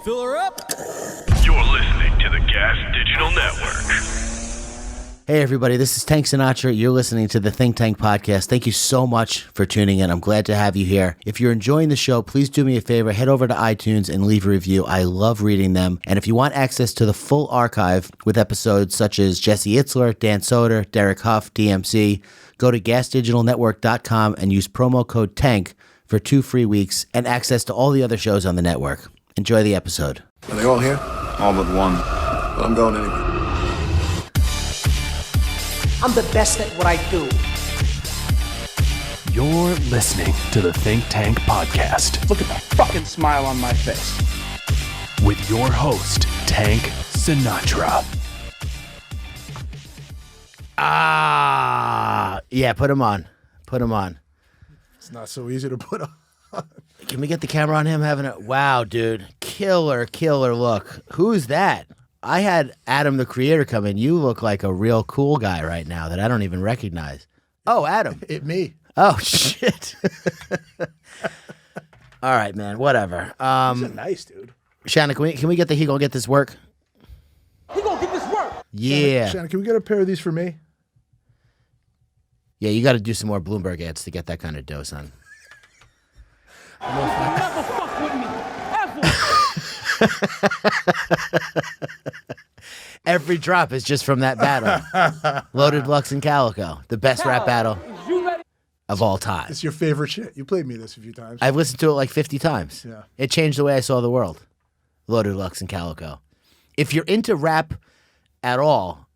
Fill her up. You're listening to the Gas Digital Network. Hey everybody, this is Tank Sinatra. You're listening to the Think Tank Podcast. Thank you so much for tuning in. I'm glad to have you here. If you're enjoying the show, please do me a favor. Head over to iTunes and leave a review. I love reading them. And if you want access to the full archive with episodes such as Jesse Itzler, Dan Soder, Derek Huff, DMC, go to gasdigitalnetwork.com and use promo code TANK for 2 free weeks and access to all the other shows on the network. Enjoy the episode. Are they all here? All but one. Well, I'm going anyway. I'm the best at what I do. You're listening to the Think Tank Podcast Look at that fucking smile on my face. with your host, Tank Sinatra. Yeah, put him on. Put him on. It's not so easy to put on. Can we get the camera on him having a... Wow, dude. Killer look. Who's that? I had Adam, the creator, come in. You look like a real cool guy right now that I don't even recognize. Oh, Adam. Me. Oh, shit. All right, man. Whatever. He's nice, dude. Shannon, can we get the He Gonna Get This Work? He gonna get this work. Yeah. Shannon, can we get a pair of these for me? Yeah, you got to do some more Bloomberg ads to get that kind of dough, son. Never fuck with me. Ever. Every drop is just from that battle. Loaded Lux and Calico, the best rap battle of all time. It's your favorite shit. You played me this a few times. I've listened to it like 50 times. Yeah. It changed the way I saw the world. Loaded Lux and Calico. If you're into rap at all,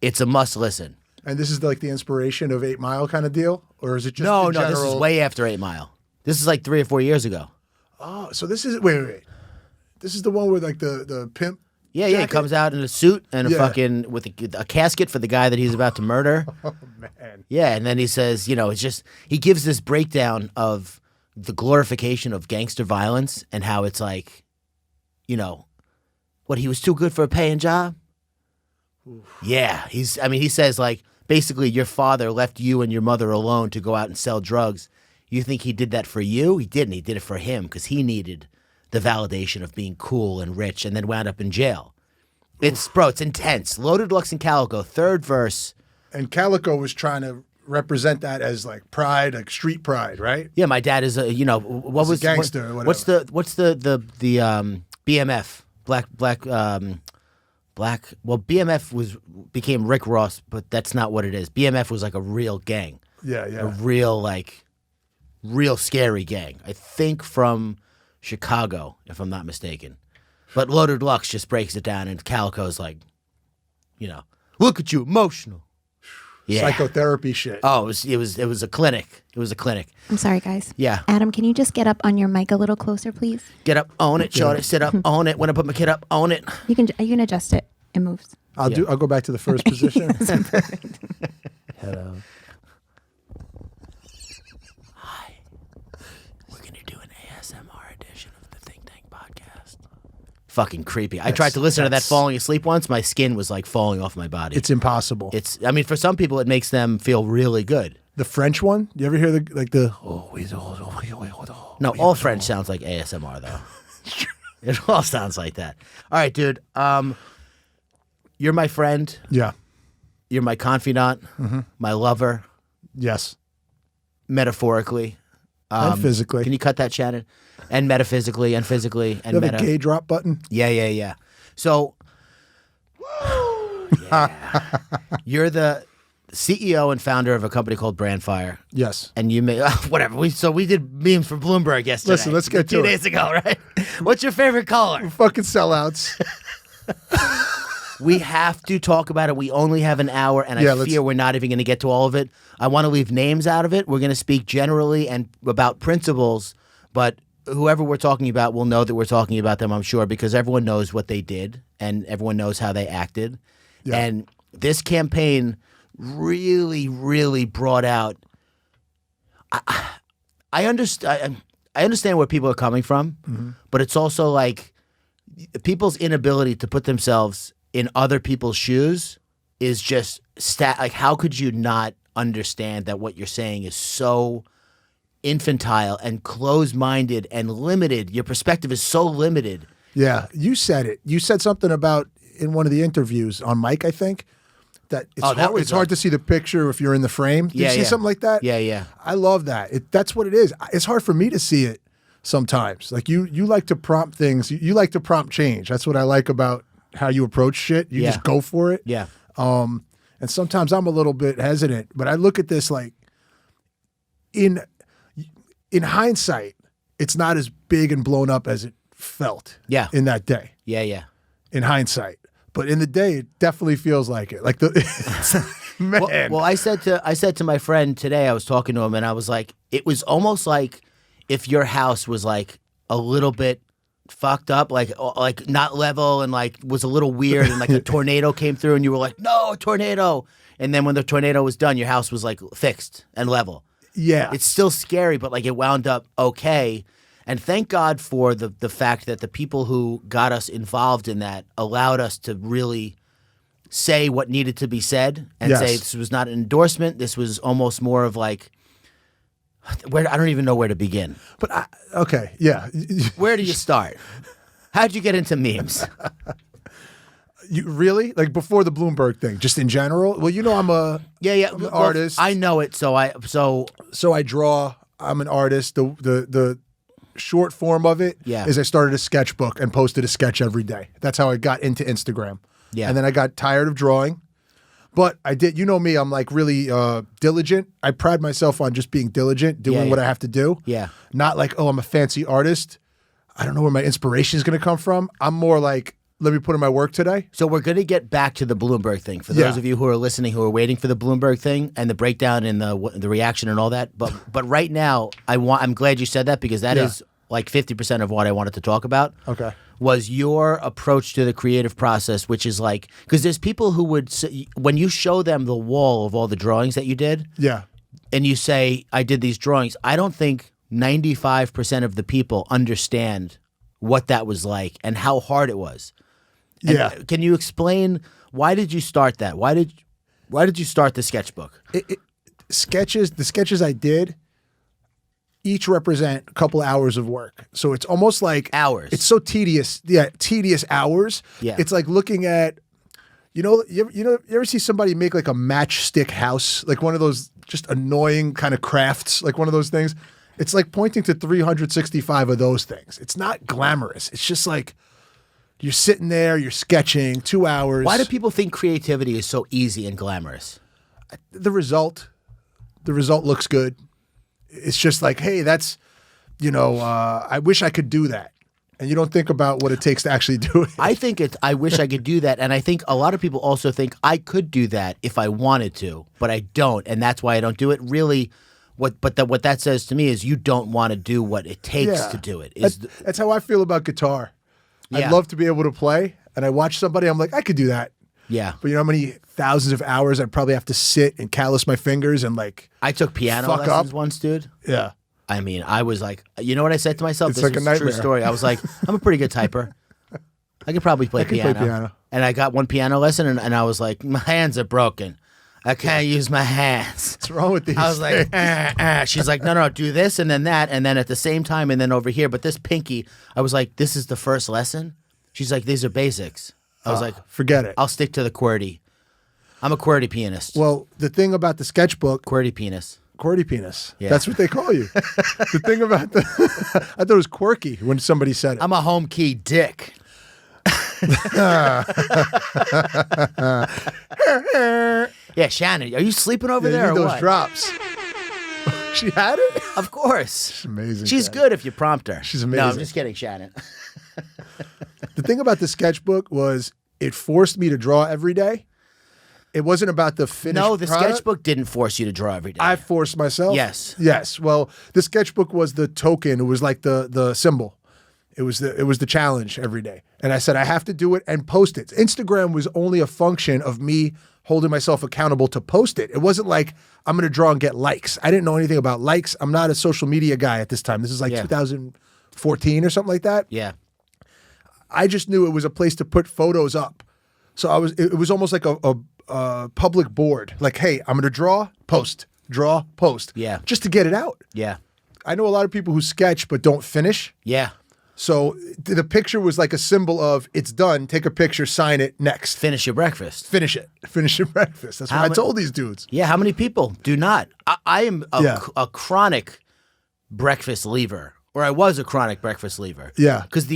it's a must listen. And this is like the inspiration of 8 Mile kind of deal? Or is it just No, the general... this is way after 8 Mile. This is like 3 or 4 years ago. Oh, so this is... Wait. This is the one where like the pimp... Yeah, he comes out in a suit and a fucking... with a casket for the guy that he's about to murder. Oh, man. Yeah, and then he says, it's just... He gives this breakdown of the glorification of gangster violence and how it's like, what, he was too good for a paying job? Oof. Yeah, he says like, basically your father left you and your mother alone to go out and sell drugs. You think he did that for you? He didn't. He did it for him because he needed the validation of being cool and rich and then wound up in jail. It's intense. Loaded Lux and Calico, third verse. And Calico was trying to represent that as like pride, like street pride, right? Yeah, my dad is a, what was... a gangster or whatever. What's the BMF? Black, well, BMF became Rick Ross, but that's not what it is. BMF was like a real gang. Yeah. A real scary gang. I think from Chicago, if I'm not mistaken. But Loaded Lux just breaks it down, and Calico's like, look at you, emotional. Yeah. Psychotherapy shit. Oh, it was a clinic. It was a clinic. I'm sorry, guys. Yeah. Adam, can you just get up on your mic a little closer, please? Get up, own it, shorty. Sit up, own it. When I put my kid up, own it. You can adjust it. It moves. I'll go back to the first position. Hello. Hi. We're going to do an ASMR edition of the Think Tank Podcast. Fucking creepy. I tried to listen to that falling asleep once. My skin was like falling off my body. It's impossible. For some people, it makes them feel really good. The French one? You ever hear the... No, all French sounds like ASMR, though. It all sounds like that. All right, dude. You're my friend. Yeah. You're my confidant, my lover, Yes. metaphorically. And physically. Can you cut that, Shannon? And metaphysically and physically and You have a gay drop button? Yeah. So, you're the CEO and founder of a company called Brandfire. Yes. And you made whatever. We did memes for Bloomberg yesterday. Listen, let's get to it. 2 days ago, right? What's your favorite color? We're fucking sellouts. We have to talk about it. We only have an hour, and I fear we're not even going to get to all of it. I want to leave names out of it. We're going to speak generally and about principles, but whoever we're talking about will know that we're talking about them, I'm sure, because everyone knows what they did, and everyone knows how they acted. Yeah. And this campaign really, really brought out... I understand where people are coming from, but it's also like people's inability to put themselves in other people's shoes is just like, how could you not understand that what you're saying is so infantile and closed-minded and limited? Your perspective is so limited Yeah, you said it. You said something about in one of the interviews on Mike, I think, that it's hard to see the picture if you're in the frame. Did you see something like that? Yeah, yeah. I love that. That's what it is. It's hard for me to see it sometimes. Like you like to prompt things. You like to prompt change. That's what I like about how you approach shit. You just go for it. Yeah. And sometimes I'm a little bit hesitant, but I look at this like in hindsight, it's not as big and blown up as it felt in that day. Yeah, yeah. In hindsight. But in the day, it definitely feels like it. Like man. Well, I said to my friend today, I was talking to him and I was like, it was almost like if your house was like a little bit fucked up, like not level and like was a little weird and like a tornado came through and you were like, no, a tornado. And then when the tornado was done, your house was like fixed and level. Yeah. It's still scary, but like it wound up okay. And thank God for the fact that the people who got us involved in that allowed us to really say what needed to be said and say this was not an endorsement. This was almost more of like, I don't even know where to begin. But okay, yeah. Where do you start? How'd you get into memes? You really? Like before the Bloomberg thing, just in general? Well, you know I'm I'm an artist. I know it, so I draw. I'm an artist. The short form of it is I started a sketchbook and posted a sketch every day. That's how I got into Instagram. Yeah. And then I got tired of drawing. But I did, you know me, I'm like really diligent. I pride myself on just being diligent, doing what I have to do. Yeah. Not like, oh, I'm a fancy artist. I don't know where my inspiration is going to come from. I'm more like, let me put in my work today. So we're going to get back to the Bloomberg thing. For those of you who are listening, who are waiting for the Bloomberg thing and the breakdown and the reaction and all that. But right now, I'm glad you said that because that is like 50% of what I wanted to talk about. Okay. Was your approach to the creative process, which is like, because there's people who would say, when you show them the wall of all the drawings that you did, and you say, I did these drawings, I don't think 95% of the people understand what that was like and how hard it was. And can you explain, why did you start that? Why did you start the sketchbook? The sketches I did, each represent a couple hours of work. So it's almost like hours. It's so tedious. Yeah, tedious hours. Yeah. It's like looking at, you ever see somebody make like a matchstick house, like one of those just annoying kind of crafts, like one of those things. It's like pointing to 365 of those things. It's not glamorous. It's just like you're sitting there, you're sketching 2 hours. Why do people think creativity is so easy and glamorous? The result looks good. It's just like, hey, that's, I wish I could do that. And you don't think about what it takes to actually do it. I think I wish I could do that. And I think a lot of people also think I could do that if I wanted to, but I don't. And that's why I don't do it. Really, what that says to me is you don't want to do what it takes to do it. That's how I feel about guitar. I'd love to be able to play. And I watch somebody, I'm like, I could do that. Yeah. But you know how many thousands of hours I'd probably have to sit and callous my fingers and like I took piano lessons once, dude. Yeah. I mean, I was like, you know what I said to myself? It's like a nightmare. True story. I was like, I'm a pretty good typer. I could probably play piano. And I got one piano lesson and I was like, my hands are broken. I can't use my hands. What's wrong with these? I was like, She's like, no, do this and then that. And then at the same time and then over here. But this pinky, I was like, this is the first lesson? She's like, these are basics. I was like, forget it. I'll stick to the QWERTY. I'm a QWERTY pianist. Well, the thing about the sketchbook. QWERTY penis. QWERTY penis. Yeah. That's what they call you. The thing about I thought it was quirky when somebody said it. I'm a home key dick. Yeah, Shannon, are you sleeping over there or those what? Drops. She had it? Of course. She's amazing. She's good if you prompt her. She's amazing. No, I'm just kidding, Shannon. The thing about the sketchbook was it forced me to draw every day. It wasn't about the finished No, the product. sketchbook didn't force you to draw every day. I forced myself? Yes. Yes. Well, the sketchbook was the token. It was like the symbol. It was the challenge every day. And I said, I have to do it and post it. Instagram was only a function of me holding myself accountable to post it. It wasn't like I'm going to draw and get likes. I didn't know anything about likes. I'm not a social media guy at this time. This is like 2014 or something like that. Yeah. I just knew it was a place to put photos up. So it was almost like a public board. Like, hey, I'm going to draw, post. Yeah. Just to get it out. Yeah. I know a lot of people who sketch but don't finish. Yeah. So the picture was like a symbol of it's done. Take a picture, sign it, next. Finish your breakfast. Finish it. Finish your breakfast. That's what I told these dudes. Yeah, how many people do not? I am a chronic breakfast leaver, or I was a chronic breakfast leaver. Yeah. Because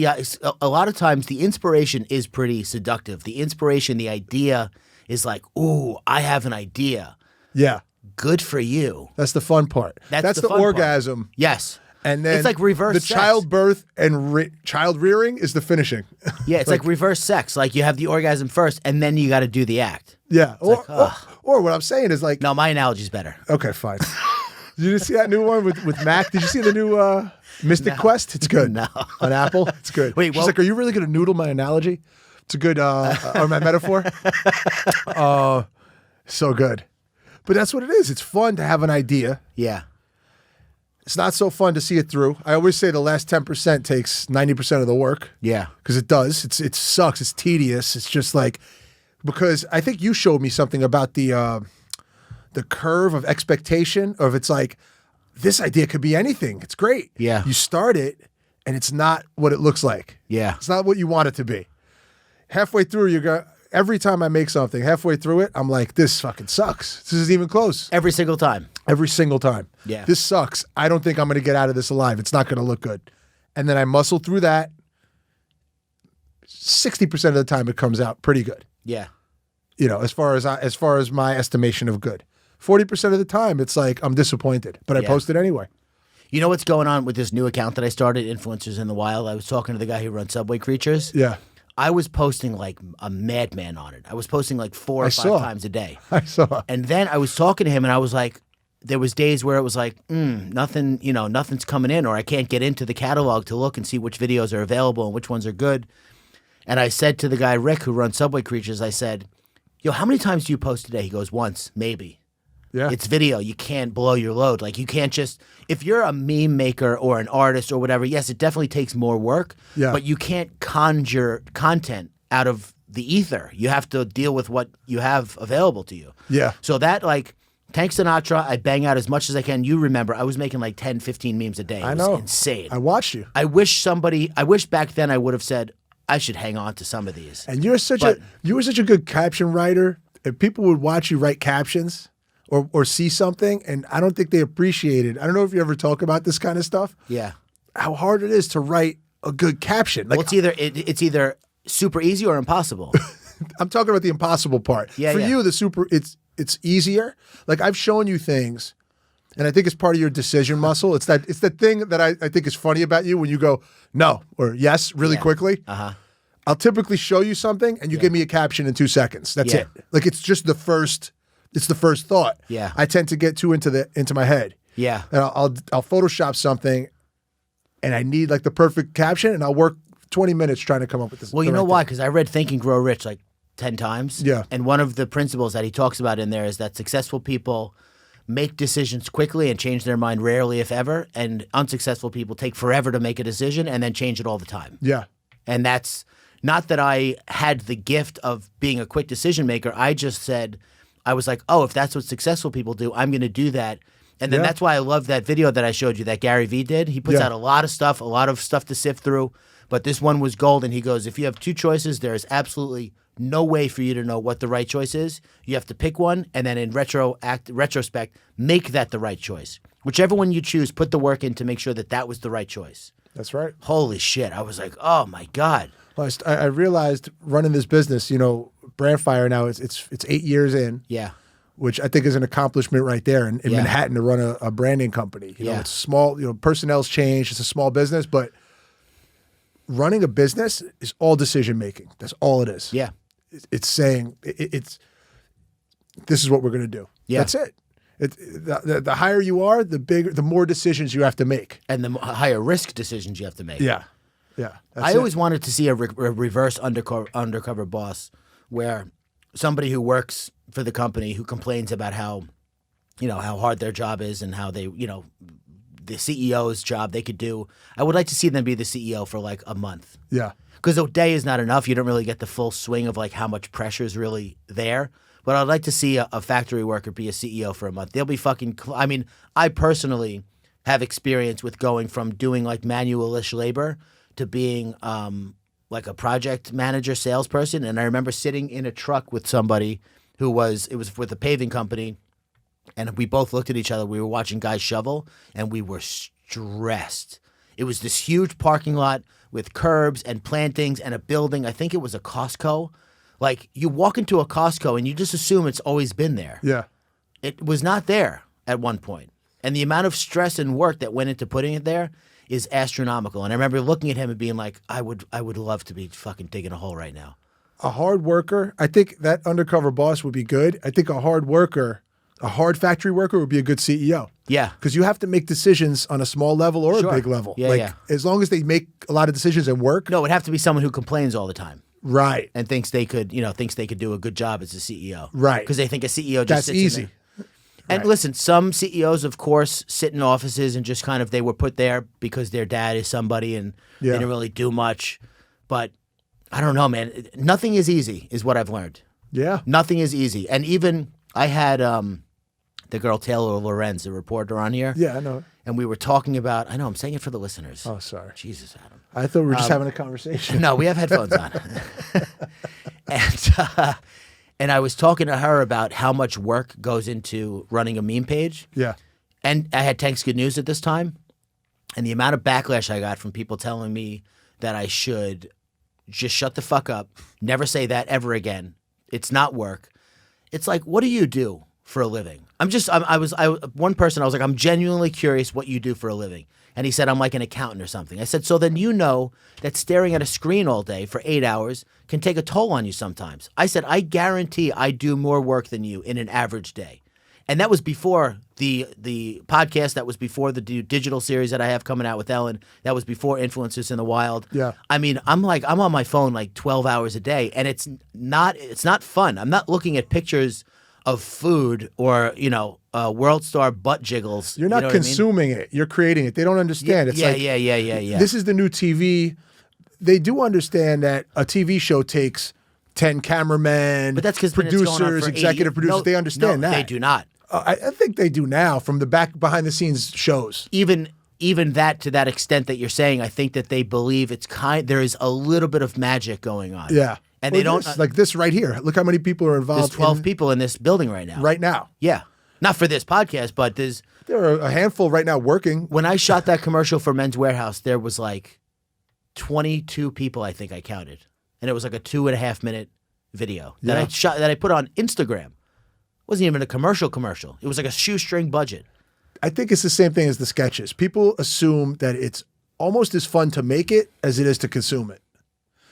a lot of times the inspiration is pretty seductive. The inspiration, the idea is like, ooh, I have an idea. Yeah. Good for you. That's the fun part. That's the fun orgasm. Part. Yes. And then it's like reverse the sex. childbirth and child rearing is the finishing. Yeah, it's like reverse sex. Like you have the orgasm first, and then you got to do the act. Yeah. Or what I'm saying is like. No, my analogy's better. Okay, fine. Did you see that new one with Mac? Did you see the new Mystic Quest? It's good. No. On Apple, it's good. Wait, She's like, are you really going to noodle my analogy? It's a good, or my metaphor. So good. But that's what it is. It's fun to have an idea. Yeah. It's not so fun to see it through. I always say the last 10% takes 90% of the work. Yeah. Because it does. It sucks. It's tedious. It's just like, because I think you showed me something about the curve of expectation of it's like, this idea could be anything. It's great. Yeah. You start it and it's not what it looks like. Yeah. It's not what you want it to be. Halfway through, you go, every time I make something, halfway through it, I'm like, this fucking sucks. This isn't even close. Every single time. Every single time. Yeah. This sucks. I don't think I'm going to get out of this alive. It's not going to look good. And then I muscle through that. 60% of the time it comes out pretty good. Yeah. You know, as far as my estimation of good. 40% of the time it's like I'm disappointed, but I post it anyway. You know what's going on with this new account that I started, Influencers in the Wild? I was talking to the guy who runs Subway Creatures. Yeah. I was posting like a madman on it. I was posting like 4 or 5 times a day. I saw. And then I was talking to him and I was like, there was days where it was like, nothing, nothing's coming in, or I can't get into the catalog to look and see which videos are available and which ones are good. And I said to the guy, Rick, who runs Subway Creatures, I said, yo, how many times do you post today? He goes, once, maybe. Yeah. It's video. You can't blow your load. Like you can't just, if you're a meme maker or an artist or whatever, yes, it definitely takes more work, but you can't conjure content out of the ether. You have to deal with what you have available to you. Yeah. So that like Tank Sinatra, I bang out as much as I can. You remember, I was making like 10, 15 memes a day. It I know. was insane. I watched you. I wish back then I would have said, I should hang on to some of these. And you were such a good caption writer. If people would watch you write captions or see something, and I don't think they appreciate it. I don't know if you ever talk about this kind of stuff. Yeah. How hard it is to write a good caption. Like, Well, it's either super easy or impossible. I'm talking about the impossible part. Yeah, For yeah. you, it's easier. Like I've shown you things, and I think it's part of your decision muscle. It's the thing that I think is funny about you when you go no or yes really quickly. I'll typically show you something, and you give me a caption in 2 seconds. That's it. Like it's just the first thought. Yeah. I tend to get too into my head. Yeah. And I'll Photoshop something, and I need like the perfect caption, and I'll work 20 minutes trying to come up with this. Well, you know why? Because I read Think and Grow Rich like 10 times. Yeah. And one of the principles that he talks about in there is that successful people make decisions quickly and change their mind rarely, if ever, and unsuccessful people take forever to make a decision and then change it all the time. Yeah. And that's not that I had the gift of being a quick decision maker. I just said, I was like, oh, if that's what successful people do, I'm going to do that. And then that's why I love that video that I showed you that Gary Vee did. He puts out a lot of stuff to sift through. But this one was gold. And he goes, if you have 2 choices, there is absolutely no way for you to know what the right choice is. You have to pick one. And then in retrospect, make that the right choice. Whichever one you choose, put the work in to make sure that was the right choice. That's right. Holy shit. I was like, oh my God. Well, I realized running this business, Brandfire now, it's 8 years in. Yeah. Which I think is an accomplishment right there in Manhattan to run a branding company. You know, it's small, personnel's changed. It's a small business, but running a business is all decision making. That's all it is. Yeah. It's saying this is what we're going to do. Yeah. That's it. The higher you are, the more decisions you have to make. And the higher risk decisions you have to make. Yeah. Yeah. I always wanted to see a reverse undercover boss where somebody who works for the company who complains about how hard their job is and how they, the CEO's job they could do. I would like to see them be the CEO for like a month. Yeah. Because a day is not enough. You don't really get the full swing of like how much pressure is really there. But I'd like to see a factory worker be a CEO for a month. They'll be fucking, I personally have experience with going from doing like manual-ish labor to being like a project manager, salesperson. And I remember sitting in a truck with somebody it was with a paving company, and we both looked at each other. We were watching guys shovel, and we were stressed. It was this huge parking lot with curbs and plantings and a building. I think it was a Costco. Like, you walk into a Costco and you just assume it's always been there. Yeah. It was not there at one point. And the amount of stress and work that went into putting it there is astronomical. And I remember looking at him and being like, I would love to be fucking digging a hole right now. A hard worker, I think that undercover boss would be good. I think a hard worker, a hard factory worker would be a good CEO. Yeah. Because you have to make decisions on a small level or Sure. a big level. Yeah, like, yeah. as long as they make a lot of decisions and work. No, it would have to be someone who complains all the time Right. and thinks they could do a good job as a CEO. Right. Because they think a CEO just That's sits easy. in there. And Right. listen, some CEOs, of course, sit in offices and just kind of, they were put there because their dad is somebody and Yeah. they didn't really do much. But I don't know, man. Nothing is easy is what I've learned. Yeah. Nothing is easy. And even I had the girl Taylor Lorenz, the reporter, on here. Yeah, I know. And we were talking about, I know, I'm saying it for the listeners. Oh, sorry. Jesus, Adam. I thought we were just having a conversation. No, we have headphones on. And I was talking to her about how much work goes into running a meme page. Yeah. And I had Tank's Good News at this time. And the amount of backlash I got from people telling me that I should just shut the fuck up, never say that ever again. It's not work. It's like, what do you do for a living? One person, I was like, I'm genuinely curious what you do for a living. And he said, I'm like an accountant or something. I said, so then you know that staring at a screen all day for 8 hours can take a toll on you sometimes. I said, I guarantee I do more work than you in an average day. And that was before the podcast. That was before the digital series that I have coming out with Ellen. That was before Influencers in the Wild. Yeah. I mean, I'm on my phone like 12 hours a day, and it's not fun. I'm not looking at pictures of food or World Star butt jiggles. You're not You know what I mean? consuming it. You're creating it. They don't understand. It's like, yeah. this is the new TV. They do understand that a TV show takes 10 cameramen, But that's because it's going on producers, for 80 executive producers. No, they understand no, that. They do not. I think they do now from the behind the scenes shows. Even that, to that extent that you're saying, I think that they believe there is a little bit of magic going on. Yeah. And Or they don't this, like this right here. Look how many people are There's involved. 12 people in this building right now. right now. Yeah. Not for this podcast, but there's There are a handful right now working. when I shot that commercial for Men's Warehouse, there was like 22 people, I think I counted. And it was like a 2.5 minute video that Yeah. I shot, that I put on Instagram. It wasn't even a commercial. It was like a shoestring budget. I think it's the same thing as the sketches. People assume that it's almost as fun to make it as it is to consume it.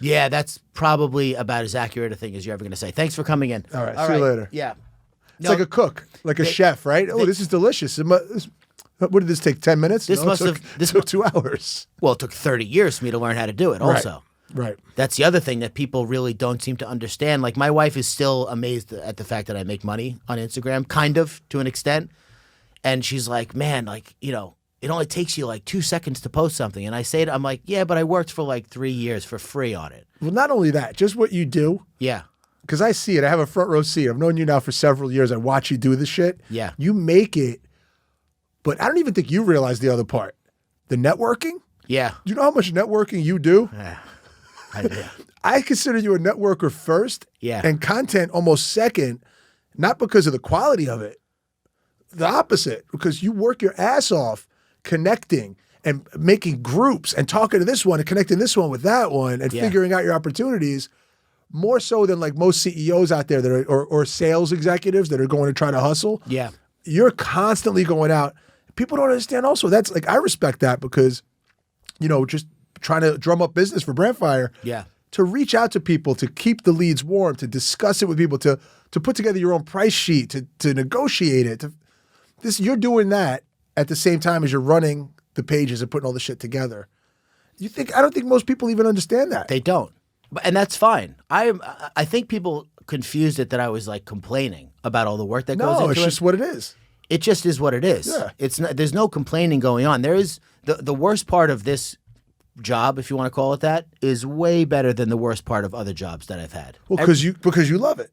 Yeah, that's probably about as accurate a thing as you're ever going to say. Thanks for coming in. All right, see you later. Yeah. It's like a cook, like a chef, right? Oh, this is delicious. What did this take? 10 minutes? This No, must it took, have- this took 2 hours. Well, it took 30 years for me to learn how to do it also. Right. That's the other thing that people really don't seem to understand. Like, my wife is still amazed at the fact that I make money on Instagram, kind of, to an extent. And she's like, man, like, it only takes you like 2 seconds to post something. And I say I'm like, yeah, but I worked for like 3 years for free on it. Well, not only that, just what you do. Yeah. Because I see it. I have a front row seat. I've known you now for several years. I watch you do this shit. Yeah. You make it, but I don't even think you realize the other part. The networking? Yeah. Do you know how much networking you do? I do. I consider you a networker first, Yeah. and content almost second, not because of the quality of it, the opposite, because you work your ass off connecting and making groups and talking to this one and connecting this one with that one and Yeah. figuring out your opportunities more so than like most CEOs out there that are, or sales executives that are going to try to hustle. Yeah. You're constantly going out. People don't understand also. That's like, I respect that because, just trying to drum up business for Brandfire. Yeah. To reach out to people, to keep the leads warm, to discuss it with people, to put together your own price sheet, to negotiate it. You're doing that at the same time as you're running the pages and putting all the shit together. I don't think most people even understand that. They don't. And that's fine. I think people confused it that I was like complaining about all the work that goes into No, it's it. just what it is. It just is what it is. Yeah. It's not, there's no complaining going on. There is the worst part of this job, if you want to call it that, is way better than the worst part of other jobs that I've had. Well, because you love it.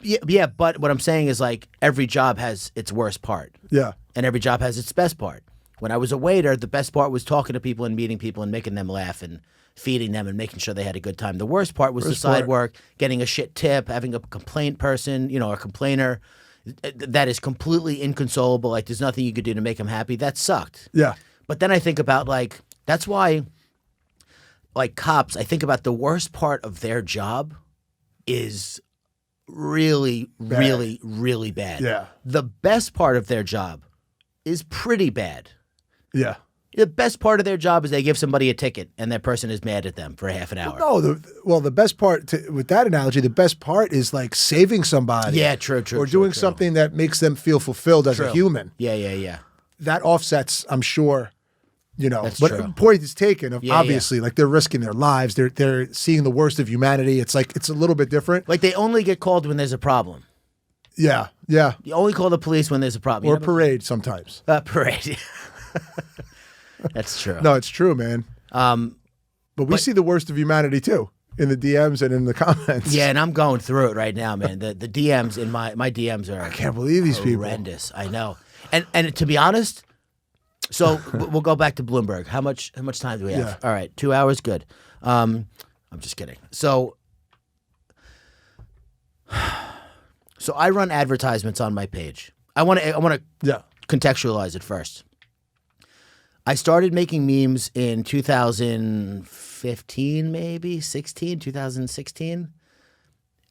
Yeah, but what I'm saying is like every job has its worst part. Yeah. And every job has its best part. When I was a waiter, the best part was talking to people and meeting people and making them laugh and feeding them and making sure they had a good time. The worst part was the side work, getting a shit tip, having a complaint person, a complainer that is completely inconsolable. Like there's nothing you could do to make them happy. That sucked. Yeah. But then I think about that's why, cops, I think about the worst part of their job is really, really, really bad. Yeah. The best part of their job is pretty bad. Yeah. The best part of their job is they give somebody a ticket and that person is mad at them for a half an hour. No, the best part, with that analogy, the best part is like saving somebody. Yeah, true. Or doing something that makes them feel fulfilled as a human. Yeah. That offsets, I'm sure, That's but true. point is taken of Yeah, obviously, like they're risking their lives. They're seeing the worst of humanity. It's like, it's a little bit different. Like they only get called when there's a problem. Yeah. Yeah. You only call the police when there's a problem. Or parade sometimes. Parade. That's true. No, it's true, man. But we see the worst of humanity too in the DMs and in the comments. Yeah, and I'm going through it right now, man. The DMs in my DMs are I can't believe these people. horrendous. I know. And to be honest, so we'll go back to Bloomberg. How much time do we have? Yeah. All right, 2 hours, good. I'm just kidding. So I run advertisements on my page. I want to contextualize it first. I started making memes in 2015, maybe 2016.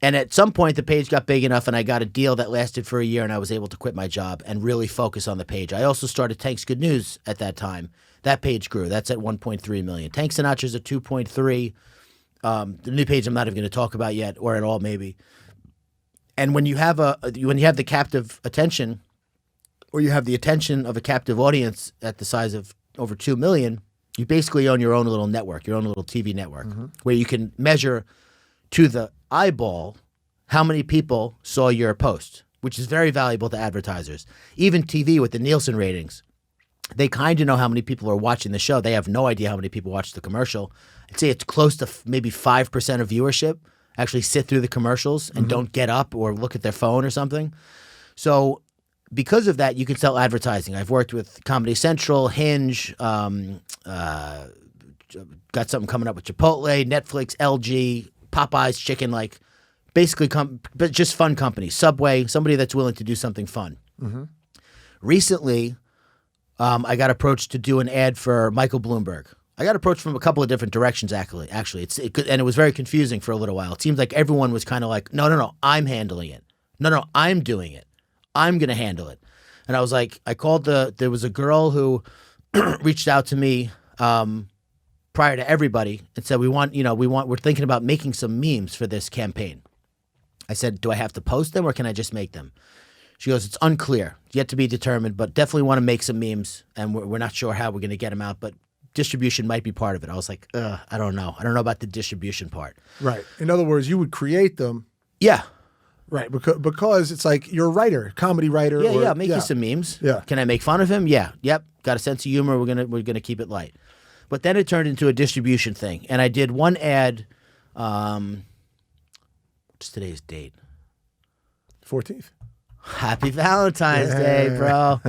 And at some point, the page got big enough and I got a deal that lasted for a year and I was able to quit my job and really focus on the page. I also started Tank's Good News at that time. That page grew. That's at 1.3 million. Tank Sinatra's at 2.3. The new page I'm not even going to talk about yet, or at all maybe. And when you have the captive attention, or you have the attention of a captive audience at the size of over 2 million, you basically own your own little network, your own little TV network, where you can measure to the eyeball how many people saw your post, which is very valuable to advertisers. Even TV with the Nielsen ratings, they kind of know how many people are watching the show. They have no idea how many people watch the commercial. I'd say it's close to maybe 5% of viewership actually sit through the commercials and don't get up or look at their phone or something. So because of that, you can sell advertising. I've worked with Comedy Central, Hinge, got something coming up with Chipotle, Netflix, LG, Popeyes Chicken, like basically but just fun companies. Subway, somebody that's willing to do something fun. Recently, I got approached to do an ad for Michael Bloomberg. I got approached from a couple of different directions, actually. And it was very confusing for a little while. It seemed like everyone was kind of like, no, I'm handling it. No, I'm doing it. I'm going to handle it. And I was like, there was a girl who reached out to me prior to everybody and said, we're thinking about making some memes for this campaign. I said, do I have to post them or can I just make them? She goes, it's unclear, yet to be determined, but definitely want to make some memes and we're not sure how we're going to get them out, but distribution might be part of it. I was like, I don't know. I don't know about the distribution part. Right. In other words, you would create them. Yeah. Right, because it's like you're a writer, comedy writer. Yeah, make you some memes. Yeah. Can I make fun of him? Yeah. Yep. Got a sense of humor. We're gonna keep it light. But then it turned into a distribution thing, and I did one ad. What's today's date? 14th. Happy Valentine's Day, bro.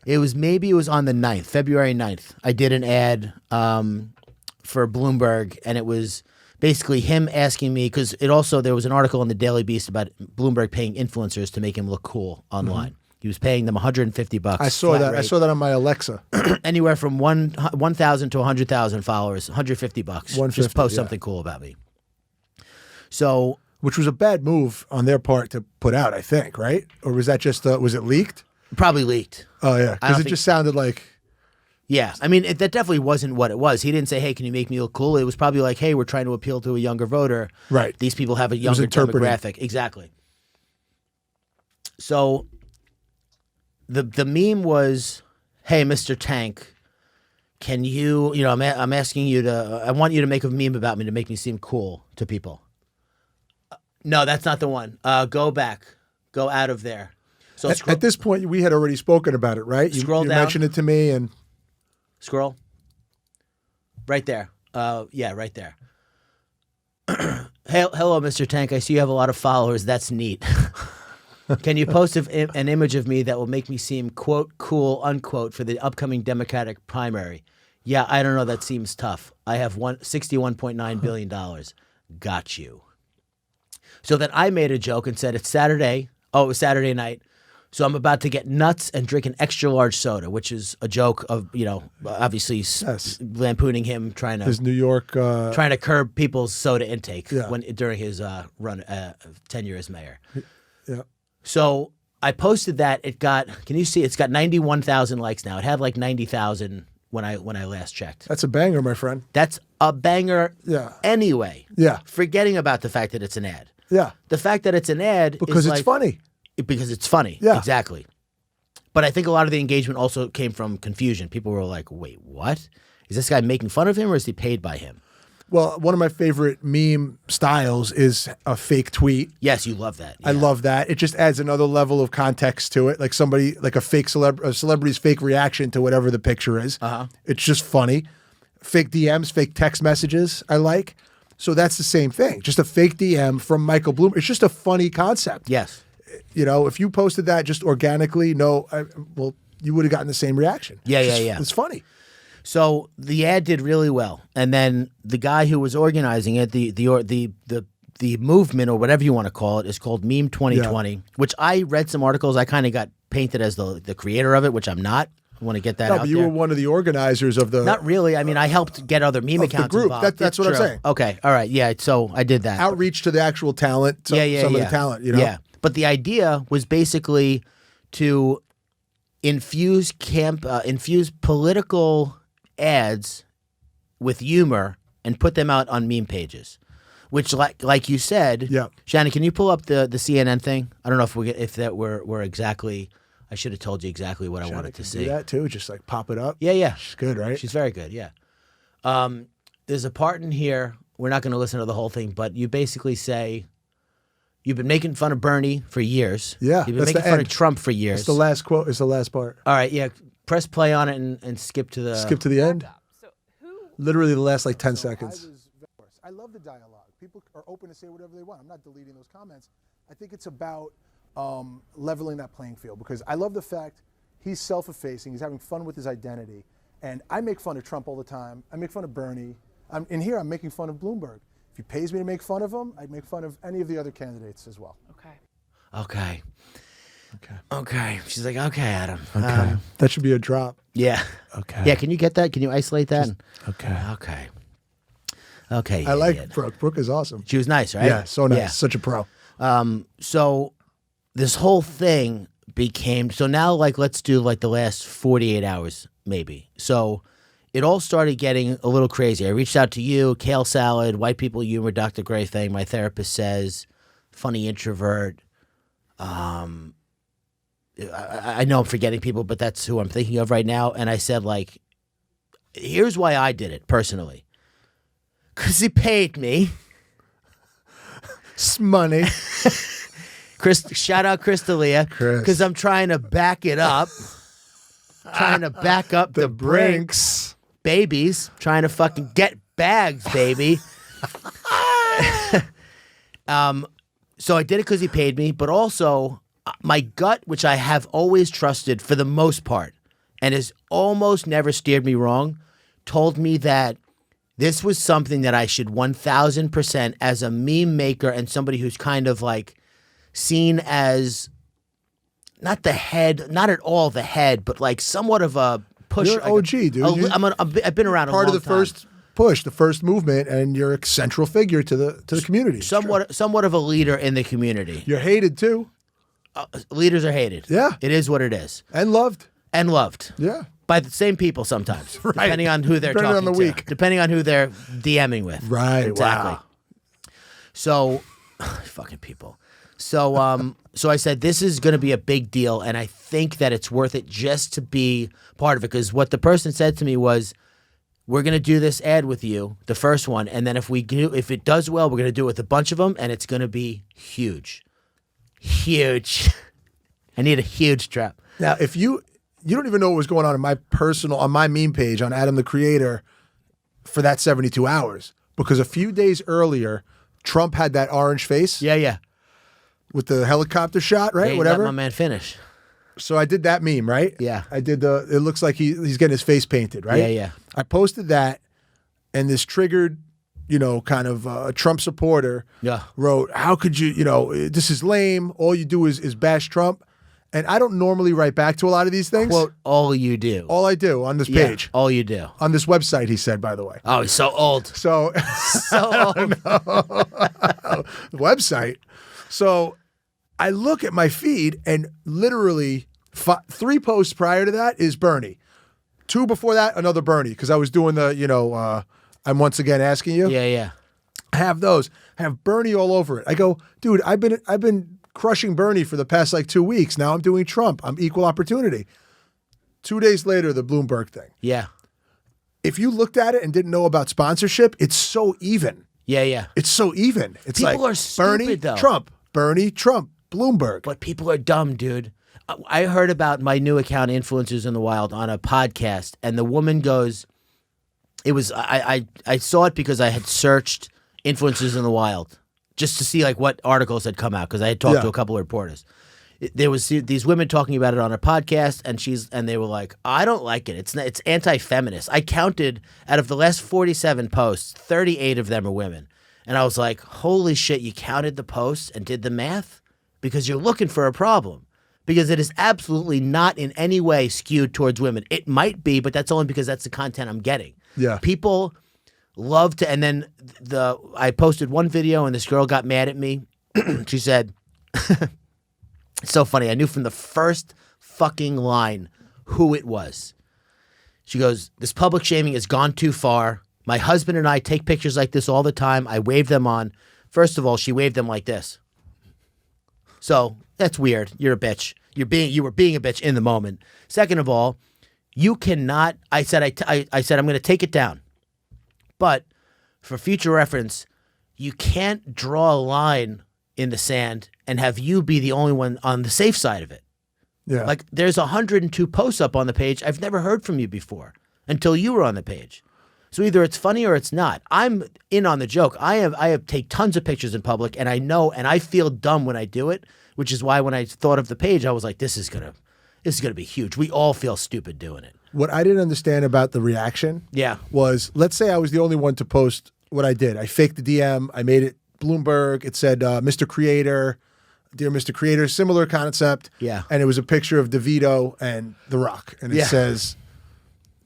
It was on the 9th, February 9th. I did an ad for Bloomberg, and it was basically him asking me, because there was an article in the Daily Beast about Bloomberg paying influencers to make him look cool online. He was paying them $150. I saw that. Rate. I saw that on my Alexa. Anywhere from 1,000 to 100,000 followers, $150. Just post something cool about me. So, which was a bad move on their part to put out, I think, right? Or was that just was it leaked? Probably leaked. Oh yeah, because it just sounded like. Yeah, I mean, that definitely wasn't what it was. He didn't say, hey, can you make me look cool? It was probably like, hey, we're trying to appeal to a younger voter. Right. These people have a younger demographic. Exactly. So the meme was, hey, Mr. Tank, can you, I'm asking you I want you to make a meme about me to make me seem cool to people. No, that's not the one. Go back. Go out of there. So at this point, we had already spoken about it, right? Scroll you down. mentioned it to me and... Scroll. Right there. Yeah, right there. Hey, hello, Mr. Tank. I see you have a lot of followers. That's neat. Can you post an image of me that will make me seem, quote, cool, unquote, for the upcoming Democratic primary? Yeah, I don't know. That seems tough. I have $61.9 billion. Got you. So then I made a joke and said, it's Saturday. Oh, it was Saturday night. So I'm about to get nuts and drink an extra large soda, which is a joke of, obviously lampooning him, trying His New York. trying to curb people's soda intake Yeah. during his tenure as mayor. Yeah. So I posted that. Can you see? It's got 91,000 likes now. It had like 90,000 when I last checked. That's a banger, my friend. That's a banger. Yeah. Anyway. Yeah. Forgetting about the fact that it's an ad. Yeah. The fact that it's an ad Because is it's funny. Because it's funny. Yeah. Exactly. But I think a lot of the engagement also came from confusion. People were like, wait, what? Is this guy making fun of him or is he paid by him? Well, one of my favorite meme styles is a fake tweet. Yes, you love that. I Yeah. love that. It just adds another level of context to it. Like a fake celebrity's fake reaction to whatever the picture is. It's just funny. Fake DMs, fake text messages, I like. So that's the same thing. Just a fake DM from Michael Bloomberg. It's just a funny concept. Yes. If you posted that just organically, you would have gotten the same reaction. Yeah, It's yeah. It's funny. So the ad did really well, and then the guy who was organizing it, the movement or whatever you want to call it, is called Meme 2020. Which I read some articles. I kind of got painted as the creator of it, which I'm not. I want to get that out But you there. were one of the organizers of the. Not really. I mean, I helped get other meme Of the accounts group. involved. That's what I'm True. saying. Okay. All right. Yeah. So I did that. Outreach to the actual talent. Some of the talent. Yeah. But the idea was basically to infuse political ads with humor and put them out on meme pages, which, like you said, Yeah. Shannon, can you pull up the CNN thing? I don't know if that were exactly. I should have told you exactly what I wanted to see. Do that too. Just like pop it up. Yeah. She's good, right? She's very good. Yeah. There's a part in here. We're not going to listen to the whole thing, but you basically say. You've been making fun of Bernie for years. Yeah, You've been that's making the fun end. of Trump for years. It's the last quote. It's the last part. All right, yeah. Press play on it and skip to the. Skip to the end. Literally the last 10 seconds. I love the dialogue. People are open to say whatever they want. I'm not deleting those comments. I think it's about leveling that playing field because I love the fact he's self-effacing. He's having fun with his identity. And I make fun of Trump all the time. I make fun of Bernie. In here, I'm making fun of Bloomberg. If he pays me to make fun of him, I'd make fun of any of the other candidates as well. Okay. She's like, okay, Adam. Okay. That should be a drop. Yeah. Okay. Yeah. Can you get that? Can you isolate that? Okay. Okay. I you like idiot. Brooke. Brooke is awesome. She was nice, right? Yeah, so nice. Yeah. Such a pro. So this whole thing became so now let's do the last 48 hours maybe. So it all started getting a little crazy. I reached out to you, Kale Salad, White People Humor, Dr. Gray thing. My therapist says, funny introvert. I know I'm forgetting people, but that's who I'm thinking of right now. And I said, here's why I did it personally. Because he paid me. Money. Shout out Crystalia. Chris. Because I'm trying to back it up. Trying to back up the brinks. Babies. Trying to fucking get bags, baby. So I did it because he paid me, but also my gut, which I have always trusted for the most part, and has almost never steered me wrong, told me that this was something that I should 1,000% as a meme maker and somebody who's kind of seen as not the head, not at all the head, but somewhat of a push. You're OG, dude. I've been around Part a long of the first push, the first movement, and you're a central figure to the community. somewhat of a leader in the community. You're hated too. Leaders are hated. Yeah. It is what it is. And loved. And loved. Yeah. By the same people sometimes. Right. Depending on who they're Depending talking on the to. week. Depending on who they're DMing with. Right. Exactly. Wow. So, fucking people. So, so I said, this is going to be a big deal, and I think that it's worth it just to be part of it. Because what the person said to me was, we're going to do this ad with you, the first one, and then if it does well, we're going to do it with a bunch of them, and it's going to be huge. Huge. I need a huge trap. Now, if you don't even know what was going on in on my meme page on Adam the Creator for that 72 hours, because a few days earlier, Trump had that orange face. Yeah. with the helicopter shot, right? Yeah, you Whatever. let my man finish. So I did that meme, right? Yeah. I did it looks like he's getting his face painted, right? Yeah, yeah. I posted that, and this triggered, kind of a Trump supporter wrote, how could you, this is lame. All you do is bash Trump. And I don't normally write back to a lot of these things. Quote, all you do. All I do on this Yeah, page. all you do. On this website, he said, by the way. Oh, he's so old. So, So old. the website. So I look at my feed, and literally 3 posts prior to that is Bernie. 2 before that, another Bernie, because I was doing the, I'm once again asking you. Yeah, yeah. I have those. I have Bernie all over it. I go, dude, I've been crushing Bernie for the past 2 weeks. Now I'm doing Trump. I'm equal opportunity. 2 days later, the Bloomberg thing. Yeah. If you looked at it and didn't know about sponsorship, it's so even. Yeah, yeah. It's so even. It's People like are stupid, Bernie, though. Trump, Bernie, Trump, Bloomberg. But people are dumb, dude. I heard about my new account, Influencers in the Wild, on a podcast, and the woman goes, it was, I saw it because I had searched Influencers in the Wild just to see what articles had come out, because I had talked to a couple of reporters. There was these women talking about it on a podcast, and they were like, I don't like it. It's anti-feminist. I counted out of the last 47 posts, 38 of them are women. And I was like, holy shit, you counted the posts and did the math? Because you're looking for a problem. Because it is absolutely not in any way skewed towards women. It might be, but that's only because that's the content I'm getting. Yeah. People love to, and then I posted one video and this girl got mad at me. She said, it's so funny. I knew from the first fucking line who it was. She goes, this public shaming has gone too far. My husband and I take pictures like this all the time. I wave them on. First of all, she waved them like this. So that's weird. You're a bitch. You were being a bitch in the moment. Second of all, you cannot. I said I'm going to take it down, but for future reference, you can't draw a line in the sand and have you be the only one on the safe side of it. Yeah. There's 102 posts up on the page. I've never heard from you before until you were on the page. So either it's funny or it's not. I'm in on the joke. I have take tons of pictures in public, and I know, and I feel dumb when I do it, which is why when I thought of the page, I was like, this is gonna be huge. We all feel stupid doing it. What I didn't understand about the reaction was, let's say I was the only one to post what I did. I faked the DM. I made it Bloomberg. It said, Mr. Creator, dear Mr. Creator, similar concept. Yeah. And it was a picture of DeVito and The Rock. And it says,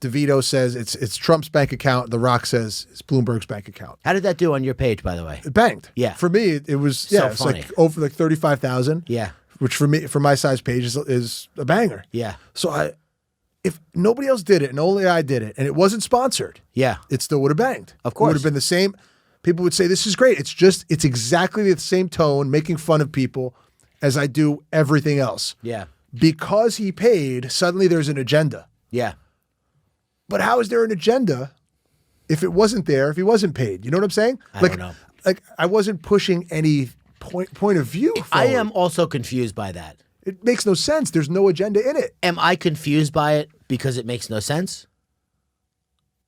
DeVito says it's Trump's bank account. The Rock says it's Bloomberg's bank account. How did that do on your page, by the way? It banged. Yeah. For me, it was So it's funny. over 35,000. Yeah. Which for me, for my size page, is a banger. Yeah. So if nobody else did it and only I did it, and it wasn't sponsored, Yeah. it still would have banged. Of course. It would have been the same. People would say, this is great. It's exactly the same tone, making fun of people as I do everything else. Yeah. Because he paid, suddenly there's an agenda. Yeah. But how is there an agenda if it wasn't there, if he wasn't paid? You know what I'm saying? I don't know. I wasn't pushing any point of view forward. I am also confused by that. It makes no sense. There's no agenda in it. Am I confused by it because it makes no sense?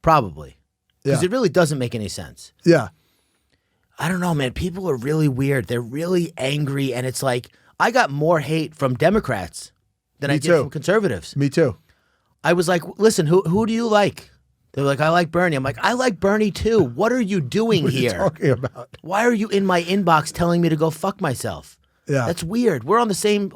Probably. Because Yeah. it really doesn't make any sense. Yeah. I don't know, man. People are really weird. They're really angry. And it's like, I got more hate from Democrats than I did too. from conservatives. Me too. I was like, listen, who do you like? They're like, I like Bernie. I'm like, I like Bernie too. What are you doing What are you here? talking about? Why are you in my inbox telling me to go fuck myself? Yeah. That's weird. We're on the same,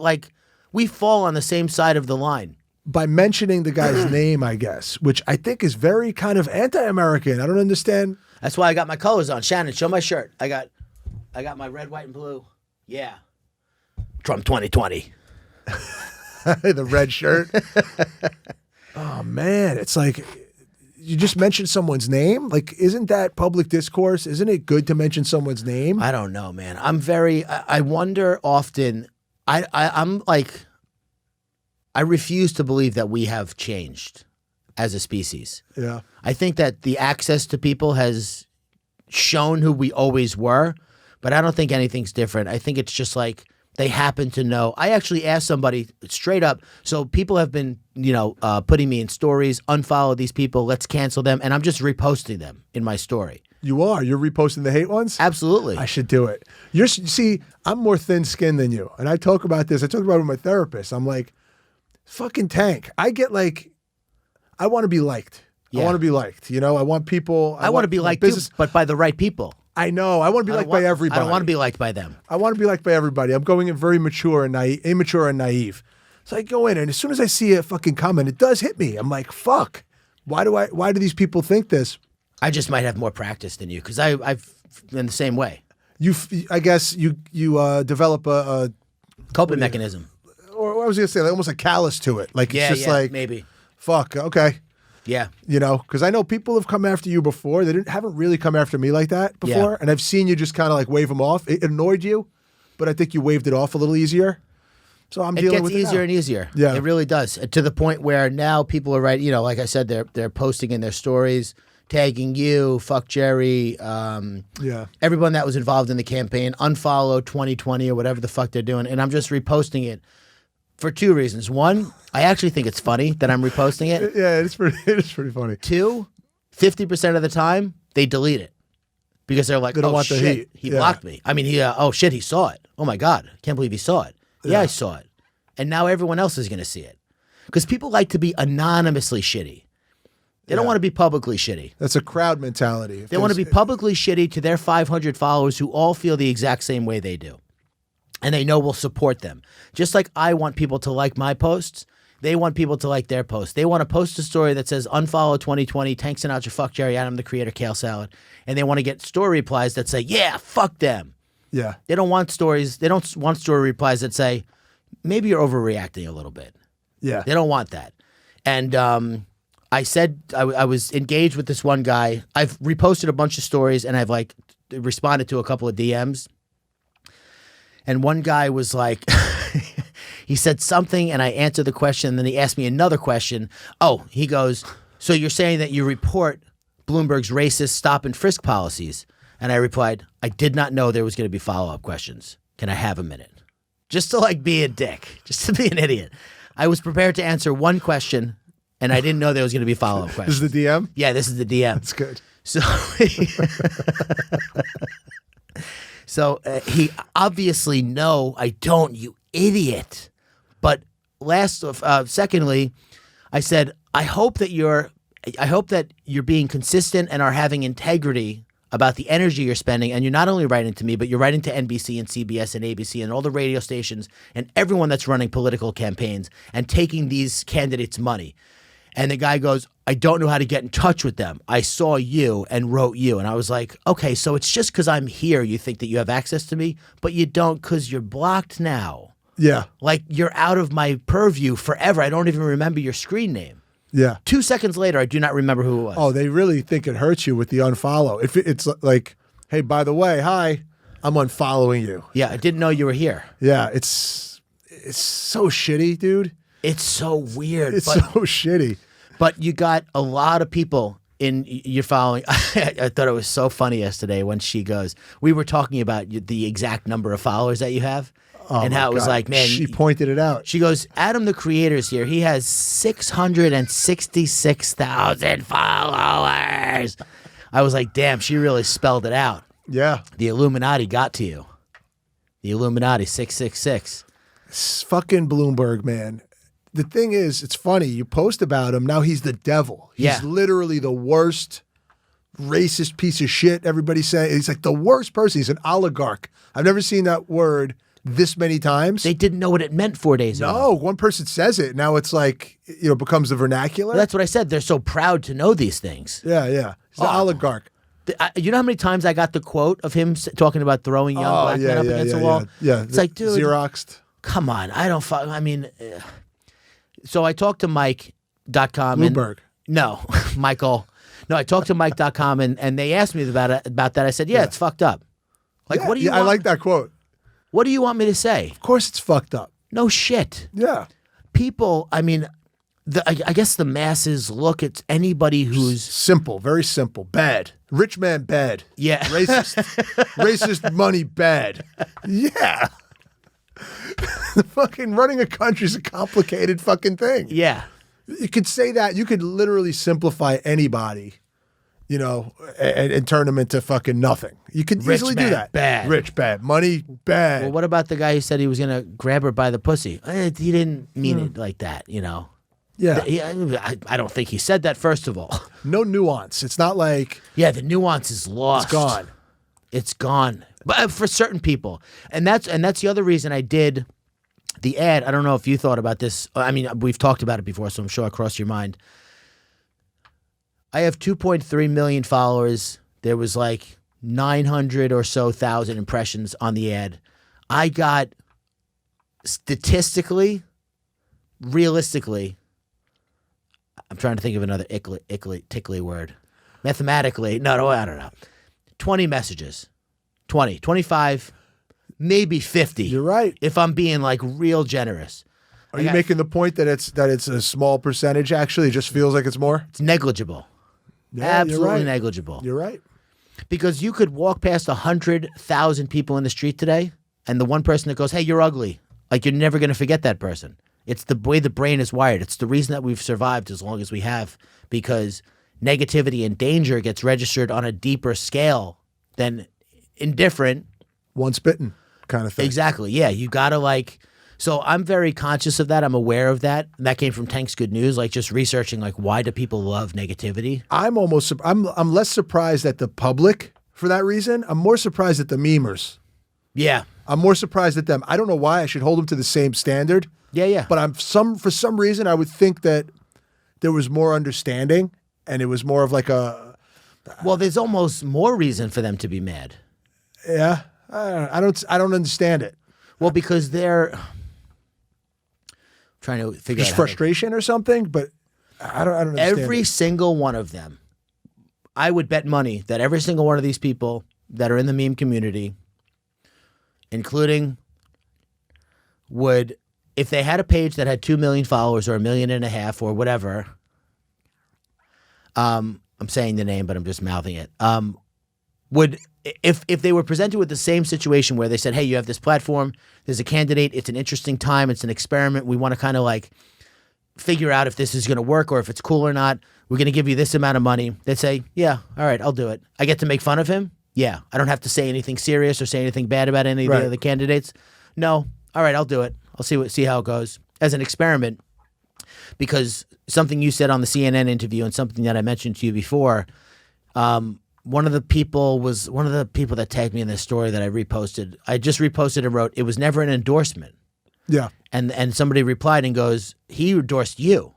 we fall on the same side of the line. By mentioning the guy's name, I guess, which I think is very kind of anti-American. I don't understand. That's why I got my colors on. Shannon, show my shirt. I got my red, white, and blue. Yeah. Trump 2020. The red shirt. Oh, man. It's like, you just mentioned someone's name. Like, isn't that public discourse? Isn't it good to mention someone's name? I don't know, man. I wonder often, I'm like, I refuse to believe that we have changed as a species. Yeah. I think that the access to people has shown who we always were, but I don't think anything's different. I think it's just like they happen to know. I actually asked somebody straight up. So people have been, putting me in stories, unfollow these people, let's cancel them. And I'm just reposting them in my story. You are. You're reposting the hate ones? Absolutely. I should do it. See, I'm more thin-skinned than you. And I talk about this. I talked about it with my therapist. I'm like, fucking Tank. I get like, I want to be liked. Yeah. I want to be liked. You know, I want people. I want to be liked too, but by the right people. I know. I want to be liked by everybody. I don't want to be liked by them. I want to be liked by everybody. I'm going in very immature and naive. So I go in, and as soon as I see a fucking comment, it does hit me. I'm like, fuck. Why do these people think this? I just might have more practice than you because I've been the same way. I guess you develop a Coping mechanism. or I was gonna say like, almost a callous to it. Like it's just like maybe. Fuck. Okay. Yeah. You know, because I know people have come after you before. They haven't really come after me like that before, Yeah. and I've seen you just kind of like wave them off. It annoyed you, but I think you waved it off a little easier. So I'm dealing with it. It gets easier now. and easier. Yeah. It really does. To the point where now people are right. You know, like I said, they're posting in their stories, tagging you, fuck Jerry, everyone that was involved in the campaign, unfollow 2020 or whatever the fuck they're doing, and I'm just reposting it for two reasons. One, I actually think it's funny that I'm reposting it. Yeah, it's pretty funny. Two, 50% of the time they delete it because they're like, They don't oh want the shit, heat. he Yeah. blocked me. I mean, oh shit, he saw it. Oh my God, I can't believe he saw it. Yeah, I saw it. And now everyone else is going to see it. Because people like to be anonymously shitty. They don't want to be publicly shitty. That's a crowd mentality. They want to be publicly shitty to their 500 followers who all feel the exact same way they do. And they know we'll support them. Just like I want people to like my posts, they want people to like their posts. They want to post a story that says unfollow 2020, Tank Sinatra, fuck Jerry, Adam the Creator, Kale Salad. And they want to get story replies that say, yeah, fuck them. Yeah. They don't want stories. They don't want story replies that say, maybe you're overreacting a little bit. Yeah. They don't want that. And I said I was engaged with this one guy. I've reposted a bunch of stories and I've like responded to a couple of DMs. And one guy was like, he said something and I answered the question. And then he asked me another question. Oh, he goes, so you're saying that you report Bloomberg's racist stop and frisk policies? And I replied, I did not know there was going to be follow-up questions. Can I have a minute? Just to like be a dick, just to be an idiot. I was prepared to answer one question and I didn't know there was going to be follow-up questions. This is the DM? Yeah, this is the DM. That's good. So, he obviously no, I don't, you idiot. But secondly, I said, I hope that you're being consistent and are having integrity about the energy you're spending, and you're not only writing to me, but you're writing to NBC and CBS and ABC and all the radio stations and everyone that's running political campaigns and taking these candidates' money. And the guy goes, I don't know how to get in touch with them. I saw you and wrote you. And I was like, okay, so it's just because I'm here you think that you have access to me, but you don't because you're blocked now. Yeah. Like you're out of my purview forever. I don't even remember your screen name. Yeah. 2 seconds later, I do not remember who it was. Oh, they really think it hurts you with the unfollow. If it's like, hey, by the way, hi, I'm unfollowing you. Yeah, I didn't know you were here. Yeah, it's so shitty, dude. It's so weird. It's so shitty. But you got a lot of people in your following. I thought it was so funny yesterday when she goes, we were talking about the exact number of followers that you have. Oh and how it was God. like, man. She pointed it out. She goes, Adam the Creator's here. He has 666,000 followers. I was like, damn, she really spelled it out. Yeah. The Illuminati got to you. The Illuminati, 666. It's fucking Bloomberg, man. The thing is, it's funny. You post about him. Now he's the devil. He's literally the worst racist piece of shit. Everybody's saying he's like the worst person. He's an oligarch. I've never seen that word this many times. They didn't know what it meant 4 days ago. No, one person says it. Now it's like, becomes the vernacular. Well, that's what I said. They're so proud to know these things. Yeah. He's the oligarch. You know how many times I got the quote of him talking about throwing young black men up against the wall? Yeah. It's like, dude. Xeroxed. Come on. I mean, so I talked to Mike.com. Bloomberg. No, Michael. No, I talked to Mike.com and they asked me about that. I said, it's fucked up. Like, what do you want? I like that quote. What do you want me to say? Of course it's fucked up. No shit. Yeah. People, I mean, I guess the masses look at anybody who's simple, very simple, bad. Rich man, bad. Yeah. Racist money, bad. Yeah. Fucking running a country is a complicated fucking thing. Yeah. You could say that. You could literally simplify anybody you know, and turn them into fucking nothing. You could Rich easily man, do that. bad. Rich, bad. Money, bad. Well, what about the guy who said he was going to grab her by the pussy? He didn't mean it like that, you know. Yeah. I don't think he said that, first of all. No nuance. It's not like Yeah, the nuance is lost. it's gone. It's gone. But for certain people. And that's the other reason I did the ad. I don't know if you thought about this. I mean, we've talked about it before, so I'm sure it crossed your mind. I have 2.3 million followers. There was like 900 or so thousand impressions on the ad. I got statistically, realistically, I'm trying to think of another tickly word. Mathematically, no, I don't know. 20 messages. 20, 25, maybe 50. You're right. If I'm being like real generous. Are you making the point that it's a small percentage? Actually, it just feels like it's more. It's negligible. Yeah, you're Absolutely right. negligible. You're right. Because you could walk past 100,000 people in the street today, and the one person that goes, "Hey, you're ugly," like you're never going to forget that person. It's the way the brain is wired. It's the reason that we've survived as long as we have, because negativity and danger gets registered on a deeper scale than indifferent. Once bitten kind of thing. Exactly. Yeah, you gotta like. So I'm very conscious of that. I'm aware of that. And that came from Tank's Good News, like just researching like why do people love negativity? I'm less surprised at the public for that reason. I'm more surprised at the memers. Yeah. I'm more surprised at them. I don't know why I should hold them to the same standard. Yeah. But for some reason I would think that there was more understanding and it was more of like a Well, there's almost more reason for them to be mad. yeah. I don't understand it. Well, because they're trying to figure Just out frustration or something, but I don't understand. every it. single one of them. I would bet money that every single one of these people that are in the meme community, including would, if they had a page that had 2 million followers or 1.5 million or whatever, I'm saying the name, but I'm just mouthing it. Would, if they were presented with the same situation where they said, "Hey, you have this platform, there's a candidate, it's an interesting time, it's an experiment, we want to kind of like figure out if this is going to work or if it's cool or not. We're going to give you this amount of money." They'd say, "Yeah, all right, I'll do it. I get to make fun of him? Yeah. I don't have to say anything serious or say anything bad about any of Right. the other candidates? No. All right, I'll do it. I'll see how it goes as an experiment." Because something you said on the CNN interview and something that I mentioned to you before, one of the people that tagged me in this story that I reposted. I just reposted and wrote, "It was never an endorsement." Yeah. And somebody replied and goes, "He endorsed you,"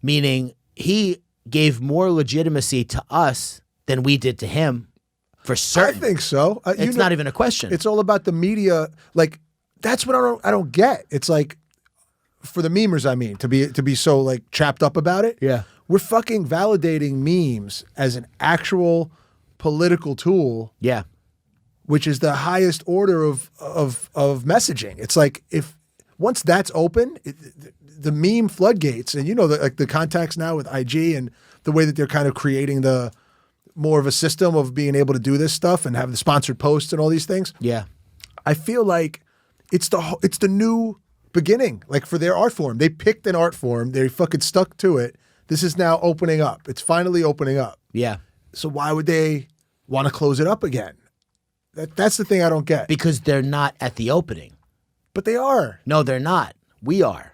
meaning he gave more legitimacy to us than we did to him, for certain. I think so. It's not even a question. It's all about the media. Like that's what I don't get. It's like for the memers, I mean, to be so like chapped up about it. Yeah. We're fucking validating memes as an actual political tool, Yeah. which is the highest order of messaging. It's like if once that's open, the meme floodgates, and you know the contacts now with IG and the way that they're kind of creating the more of a system of being able to do this stuff and have the sponsored posts and all these things. Yeah. I feel like it's the new beginning. Like for their art form, they picked an art form, they fucking stuck to it. This is now opening up. It's finally opening up. Yeah. So why would they want to close it up again? That's the thing I don't get. Because they're not at the opening. But they are. No, they're not. We are.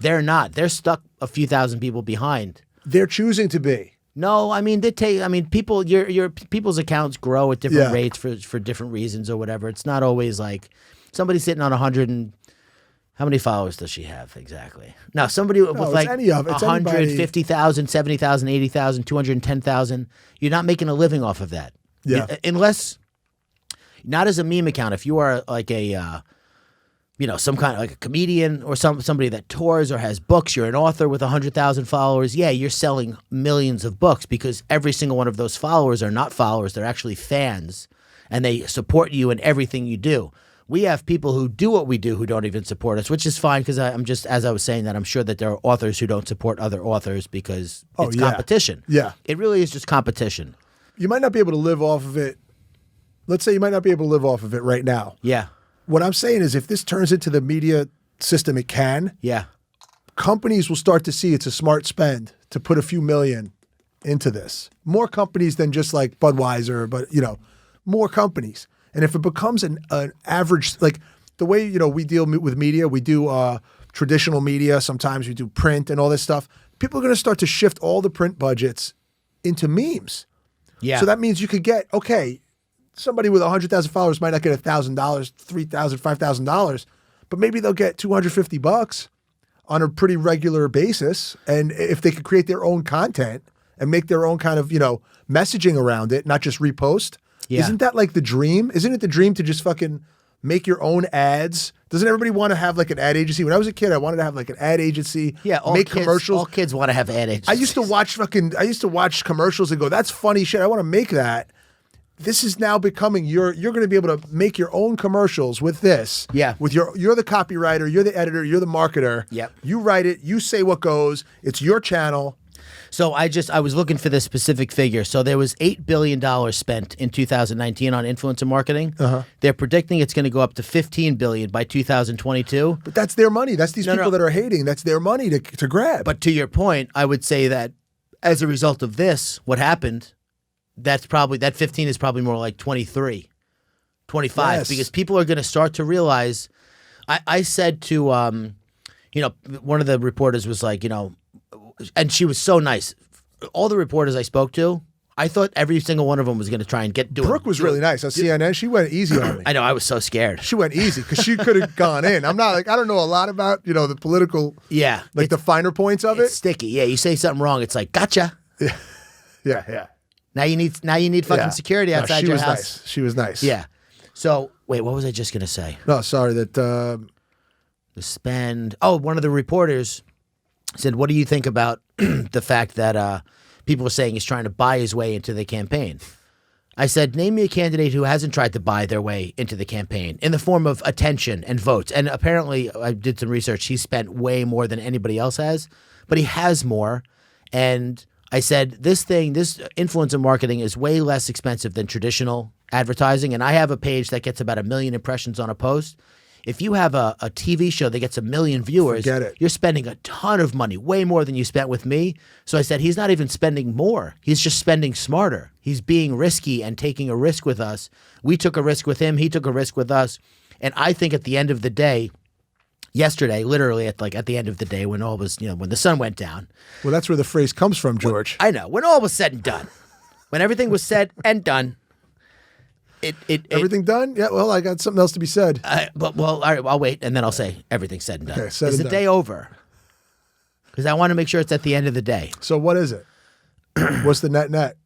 They're not. They're stuck a few thousand people behind. They're choosing to be. No, I mean people your people's accounts grow at different Yeah. rates for different reasons or whatever. It's not always like somebody sitting on 100 and how many followers does she have exactly? No, somebody with it's like any of- it's anybody. 150,000, 70,000, 80,000, 210,000. You're not making a living off of that. Yeah. Unless not as a meme account. If you are like a some kind of like a comedian or somebody that tours or has books, you're an author with 100,000 followers. Yeah, you're selling millions of books because every single one of those followers are not followers. They're actually fans and they support you in everything you do. We have people who do what we do who don't even support us, which is fine because I'm just, as I was saying that, I'm sure that there are authors who don't support other authors because it's yeah. competition. Yeah. It really is just competition. You might not be able to live off of it. Let's say you might not be able to live off of it right now. Yeah. What I'm saying is if this turns into the media system it can, Yeah. companies will start to see it's a smart spend to put a few million into this. More companies than just like Budweiser, but more companies. And if it becomes an average, like the way, we deal with media, we do traditional media, sometimes we do print and all this stuff. People are going to start to shift all the print budgets into memes. Yeah. So that means you could get, somebody with 100,000 followers might not get $1,000, $3,000, $5,000, but maybe they'll get $250 on a pretty regular basis. And if they could create their own content and make their own kind of, messaging around it, not just repost. Yeah. Isn't that like the dream? Isn't it the dream to just fucking make your own ads? Doesn't everybody want to have like an ad agency? When I was a kid, I wanted to have like an ad agency. Yeah, make commercials. All kids want to have ad agencies. I used to watch commercials and go, that's funny shit. I want to make that. This is now becoming you're going to be able to make your own commercials with this. Yeah. With you're the copywriter, you're the editor, you're the marketer. Yep. You write it, you say what goes. It's your channel. So I was looking for this specific figure. So there was $8 billion spent in 2019 on influencer marketing. They're predicting it's going to go up to $15 billion by 2022. But that's their money. That's these people that are hating. That's their money to grab. But to your point, I would say that as a result of this, what happened, that 15 is probably more like 23, 25, Yes. because people are going to start to realize. I said to, one of the reporters was like, and she was so nice. All the reporters I spoke to, I thought every single one of them was going to try and do it. Brooke was really nice on CNN. She went easy on me. I know. I was so scared. She went easy because she could have gone in. I'm not like, I don't know a lot about, the political, Yeah. like the finer points of It's it. sticky. Yeah. You say something wrong. It's like, gotcha. Yeah. Now you need fucking Yeah. security No, outside she your was house. nice. She was nice. Yeah. So wait, what was I just going to say? No, sorry that. The spend. Oh, one of the reporters said, what do you think about the fact that people are saying he's trying to buy his way into the campaign? I said, name me a candidate who hasn't tried to buy their way into the campaign in the form of attention and votes. And apparently, I did some research. He spent way more than anybody else has, but he has more. And I said, this influencer marketing is way less expensive than traditional advertising. And I have a page that gets about 1 million impressions on a post. If you have a TV show that gets 1 million viewers, Forget it. you're spending a ton of money, way more than you spent with me. So I said, he's not even spending more. He's just spending smarter. He's being risky and taking a risk with us. We took a risk with him. He took a risk with us. And I think at the end of the day, yesterday, literally at the end of the day, when all was, when the sun went down. Well, that's where the phrase comes from, George. I know. When all was said and done, when everything was said and done, Everything done? Yeah, well, I got something else to be said. all right, I'll wait, and then I'll say everything's said and done. Okay, said Is and the done. day over? Because I want to make sure it's at the end of the day. So what is it? What's the net?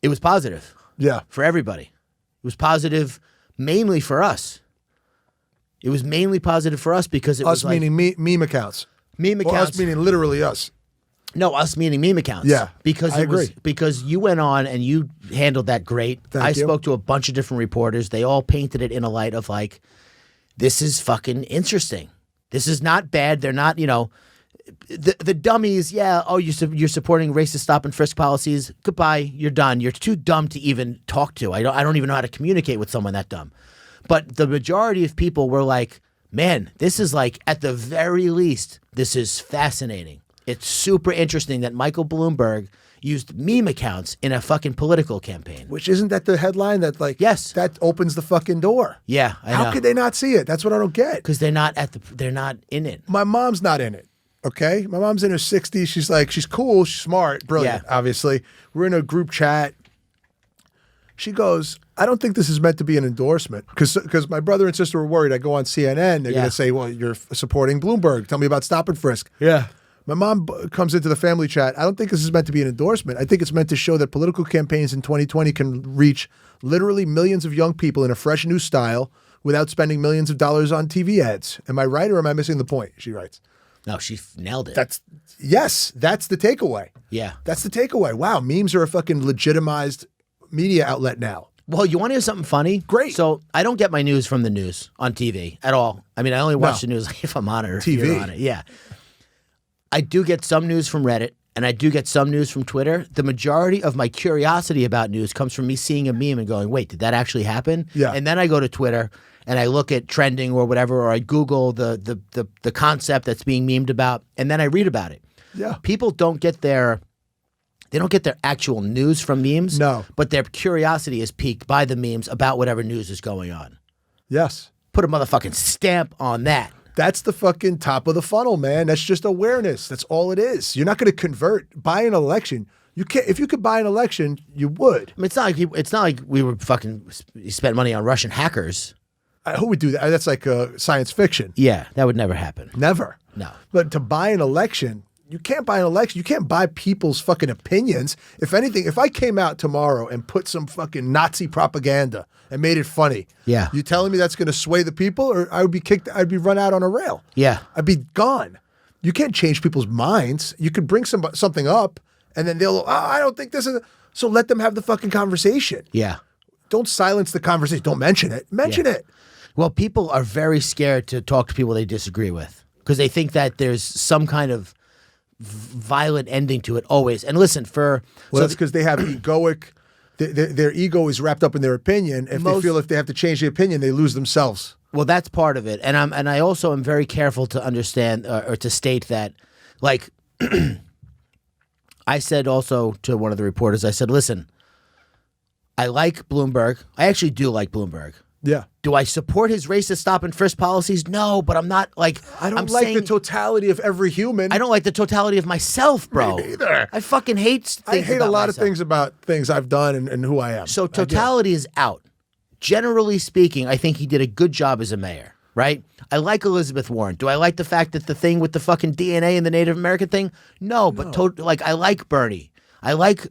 It was positive Yeah. for everybody. It was positive mainly for us. It was mainly positive for us because it Us was like meaning meme accounts. meme Or accounts. us meaning literally us. No, us meaning meme accounts. Yeah, because I agree. because you went on and you handled that great. I you. spoke to a bunch of different reporters. They all painted it in a light of like, this is fucking interesting. This is not bad. They're not, the dummies. Yeah. Oh, you're supporting racist stop and frisk policies. Goodbye. You're done. You're too dumb to even talk to. I don't even know how to communicate with someone that dumb. But the majority of people were like, man, this is like, at the very least, this is fascinating. It's super interesting that Michael Bloomberg used meme accounts in a fucking political campaign. Which isn't that the headline that like Yes. that opens the fucking door? Yeah, I know. How could they not see it? That's what I don't get. Because they're not in it. My mom's not in it. Okay, my mom's in her 60s. She's cool, she's smart, brilliant. Yeah. Obviously, we're in a group chat. She goes, I don't think this is meant to be an endorsement because my brother and sister were worried. I go on CNN, they're Yeah. going to say, well, you're supporting Bloomberg. Tell me about stop and frisk. Yeah. My mom comes into the family chat. I don't think this is meant to be an endorsement. I think it's meant to show that political campaigns in 2020 can reach literally millions of young people in a fresh new style without spending millions of dollars on TV ads. Am I right or am I missing the point? She writes. No, she nailed it. That's the takeaway. Yeah. That's the takeaway. Wow, memes are a fucking legitimized media outlet now. Well, you want to hear something funny? Great. So I don't get my news from the news on TV at all. I mean, I only watch the news if I'm on it or if TV. you're on it. Yeah. I do get some news from Reddit and I do get some news from Twitter. The majority of my curiosity about news comes from me seeing a meme and going, wait, did that actually happen? Yeah. And then I go to Twitter and I look at trending or whatever, or I Google the concept that's being memed about, and then I read about it. Yeah. People don't get their They don't get their actual news from memes. No. But their curiosity is piqued by the memes about whatever news is going on. Yes. Put a motherfucking stamp on that. That's the fucking top of the funnel, man. That's just awareness. That's all it is. You're not going to convert. Buy an election. You can't. If you could buy an election, you would. I mean, it's not like we were fucking spent money on Russian hackers. Who would do that? That's like science fiction. Yeah, that would never happen. Never. No. But to buy an election, you can't buy an election. You can't buy people's fucking opinions. If anything, if I came out tomorrow and put some fucking Nazi propaganda and made it funny, Yeah. you telling me that's going to sway the people, or I would be kicked? I'd be run out on a rail. Yeah. I'd be gone. You can't change people's minds. You could bring something up, and then they'll, I don't think this is. So let them have the fucking conversation. Yeah. Don't silence the conversation. Don't mention it. Mention it. Well, people are very scared to talk to people they disagree with because they think that there's some kind of violent ending to it always. And listen, That's because they have egoic. Their ego is wrapped up in their opinion. If they feel if they have to change the opinion, they lose themselves. Well, that's part of it, and I also am very careful to understand or to state that, like, I said also to one of the reporters, I said, listen, I like Bloomberg. I actually do like Bloomberg. Yeah. Do I support his racist stop and frisk policies? No, but I'm not like I don't I'm like saying, the totality of every human. I don't like the totality of myself, bro. Me neither. I fucking hate things. I hate a about lot myself. of things about things I've done and who I am. So totality is out. Generally speaking, I think he did a good job as a mayor, right? I like Elizabeth Warren. Do I like the fact that the thing with the fucking DNA and the Native American thing? No, but I like Bernie. I like,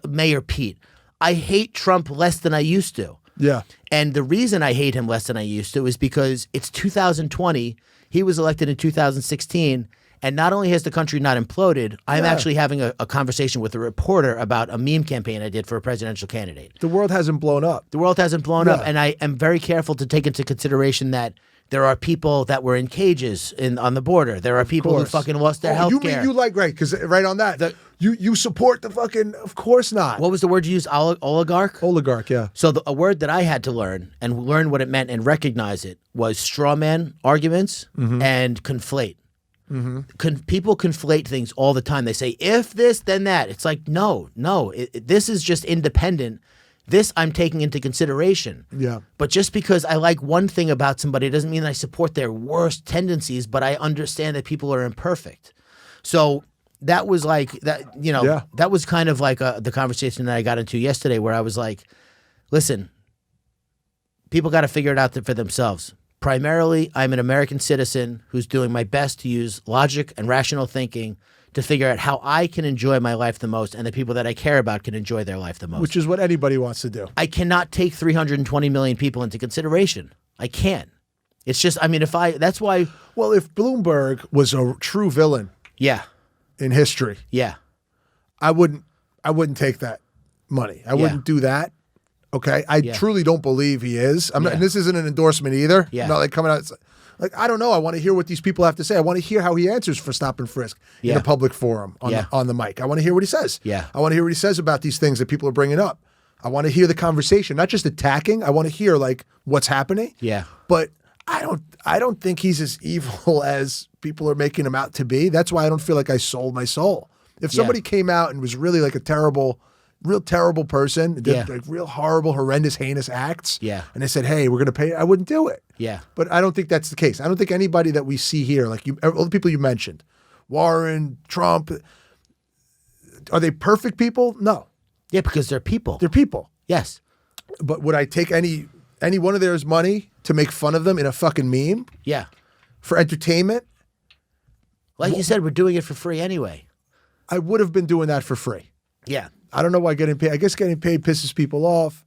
Mayor Pete. I hate Trump less than I used to. Yeah. And the reason I hate him less than I used to is because it's 2020. He was elected in 2016. And not only has the country not imploded, I'm actually having a conversation with a reporter about a meme campaign I did for a presidential candidate. The world hasn't blown up. The world hasn't blown up. And I am very careful to take into consideration that there are people that were in cages on the border. There are people who fucking lost their health care. You like, right, because right on that, you support the fucking, of course not. What was the word you used? Oligarch? Oligarch, yeah. So a word that I had to learn and learn what it meant and recognize it was straw man arguments and conflate. People conflate things all the time. They say, if this, then that. It's like, no. This is just independent. This I'm taking into consideration. Yeah. But just because I like one thing about somebody doesn't mean I support their worst tendencies, but I understand that people are imperfect. So that was like that, that was kind of like the conversation that I got into yesterday where I was like, listen, people got to figure it out for themselves. Primarily, I'm an American citizen who's doing my best to use logic and rational thinking to figure out how I can enjoy my life the most and the people that I care about can enjoy their life the most. Which is what anybody wants to do. I cannot take 320 million people into consideration. I can't. It's just, that's why. Well, if Bloomberg was a true villain in history, I wouldn't take that money. I wouldn't do that. Okay. I truly don't believe he is. I'm not, and this isn't an endorsement either. Yeah. I'm not like coming out. Like, I don't know. I want to hear what these people have to say. I want to hear how he answers for stop and frisk in a public forum on the mic. I want to hear what he says. Yeah. I want to hear what he says about these things that people are bringing up. I want to hear the conversation, not just attacking. I want to hear like what's happening. Yeah. But I don't think he's as evil as people are making him out to be. That's why I don't feel like I sold my soul. If somebody came out and was really like real terrible person, did like real horrible, horrendous, heinous acts. Yeah. And they said, hey, we're going to pay. I wouldn't do it. Yeah. But I don't think that's the case. I don't think anybody that we see here, like all the people you mentioned, Warren, Trump, are they perfect people? No. Yeah, because they're people. They're people. Yes. But would I take any one of theirs money to make fun of them in a fucking meme? Yeah. For entertainment? Like you said, we're doing it for free anyway. I would have been doing that for free. Yeah. I don't know why getting paid. I guess getting paid pisses people off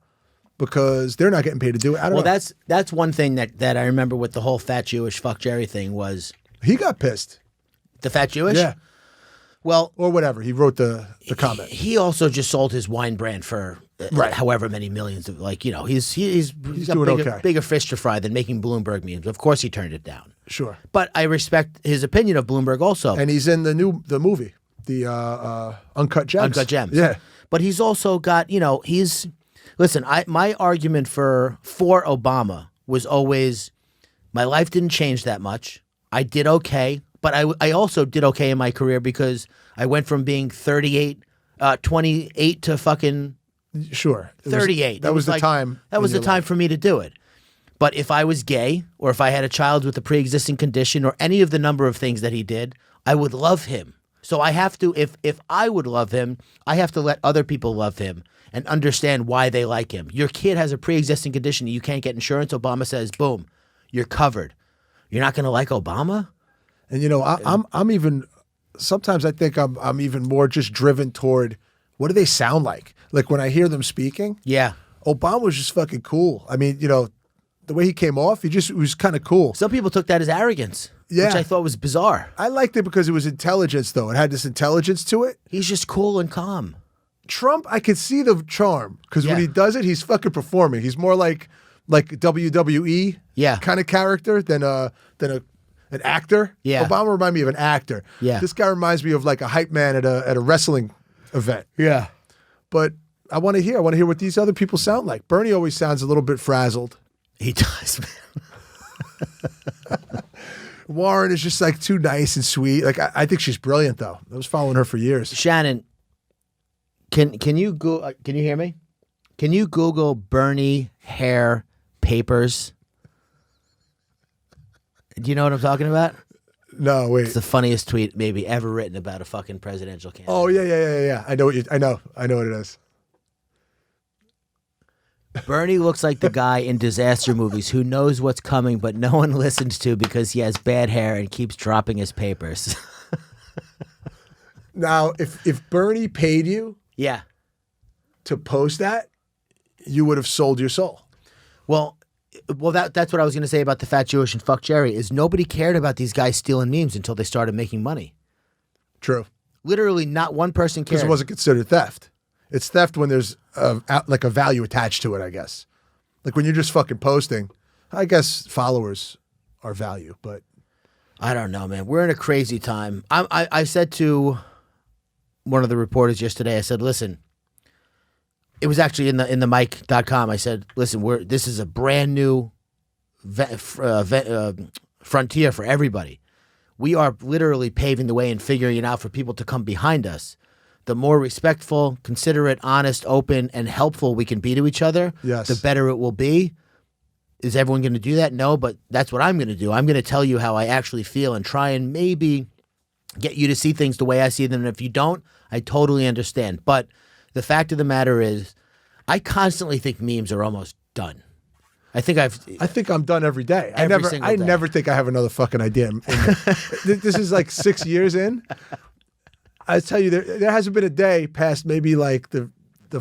because they're not getting paid to do it. I don't know. That's one thing that I remember with the whole fat Jewish fuck Jerry thing was he got pissed. The fat Jewish? Yeah. Well, or whatever. He wrote the comment. He also just sold his wine brand for however many millions of he's got bigger fish to fry than making Bloomberg memes. Of course he turned it down. Sure. But I respect his opinion of Bloomberg also. And he's in the movie, the Uncut Gems. Uncut Gems. Yeah. But he's also got, my argument for Obama was always my life didn't change that much. I did okay, but I also did okay in my career because I went from being 38 28 to fucking Sure. It was- 38. That It was the like- time. That was in the your time life. for me to do it. But if I was gay, or if I had a child with a pre-existing condition, or any of the number of things that he did, I would love him. So I have to, if I would love him, I have to let other people love him and understand why they like him. Your kid has a pre-existing condition, you can't get insurance. Obama says, boom, you're covered. You're not going to like Obama? And you know, I'm even sometimes I think I'm even more just driven toward what do they sound like? Like when I hear them speaking, Yeah. Obama was just fucking cool. I mean, you know, the way he came off, he was kind of cool. Some people took that as arrogance, Yeah. which I thought was bizarre. I liked it because it was intelligence, though. It had this intelligence to it. He's just cool and calm. Trump, I could see the charm because when Yeah. he does it, he's fucking performing. He's more like WWE Yeah. kind of character than an actor. Yeah. Obama reminded me of an actor. Yeah. This guy reminds me of like a hype man at a wrestling event. Yeah. But I want to hear what these other people sound like. Bernie always sounds a little bit frazzled. He does, man. Warren is just like too nice and sweet. Like I think she's brilliant though. I was following her for years. Shannon, can you go? Can you hear me? Can you Google Bernie hair papers? Do you know what I'm talking about? No, wait. It's the funniest tweet maybe ever written about a fucking presidential candidate. Oh yeah. I know what it is. Bernie looks like the guy in disaster movies who knows what's coming, but no one listens to because he has bad hair and keeps dropping his papers. Now, if Bernie paid you Yeah. to post that, you would have sold your soul. Well, that's what I was going to say about the fat Jewish and fuck Jerry is nobody cared about these guys stealing memes until they started making money. True. Literally not one person cared. Because it wasn't considered theft. It's theft when there's like a value attached to it, I guess. Like when you're just fucking posting, I guess followers are value, but I don't know, man. We're in a crazy time. I said to one of the reporters yesterday, I said, listen, it was actually in the Mike.com. I said, listen, this is a brand new frontier for everybody. We are literally paving the way and figuring it out for people to come behind us. The more respectful, considerate, honest, open, and helpful we can be to each other, Yes. the better it will be. Is everyone going to do that? No, but that's what I'm going to do. I'm going to tell you how I actually feel and try and maybe get you to see things the way I see them. And if you don't, I totally understand. But the fact of the matter is, I constantly think memes are almost done. I think I'm done every day. Every single I day. never think I have another fucking idea. This is like 6 years in. I tell you, there hasn't been a day past maybe like the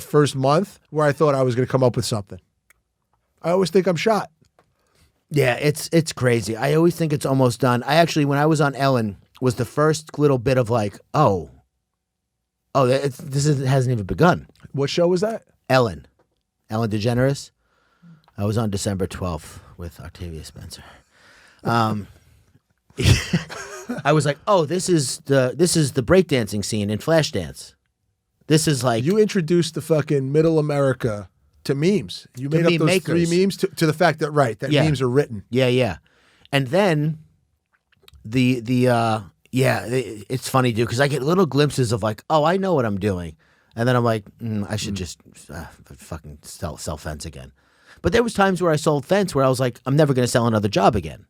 first month where I thought I was going to come up with something. I always think I'm shot. Yeah, it's crazy. I always think it's almost done. I actually, when I was on Ellen, was the first little bit of like, hasn't even begun. What show was that? Ellen DeGeneres. I was on December 12th with Octavia Spencer. I was like, this is the breakdancing scene in Flashdance. This is like You introduced the fucking middle America to memes. You made up meme those makers. 3 memes to the fact that Yeah. memes are written. Yeah. And then it's funny, dude, because I get little glimpses of like, I know what I'm doing. And then I'm like, I should just fucking sell fence again. But there was times where I sold fence where I was like, I'm never going to sell another job again.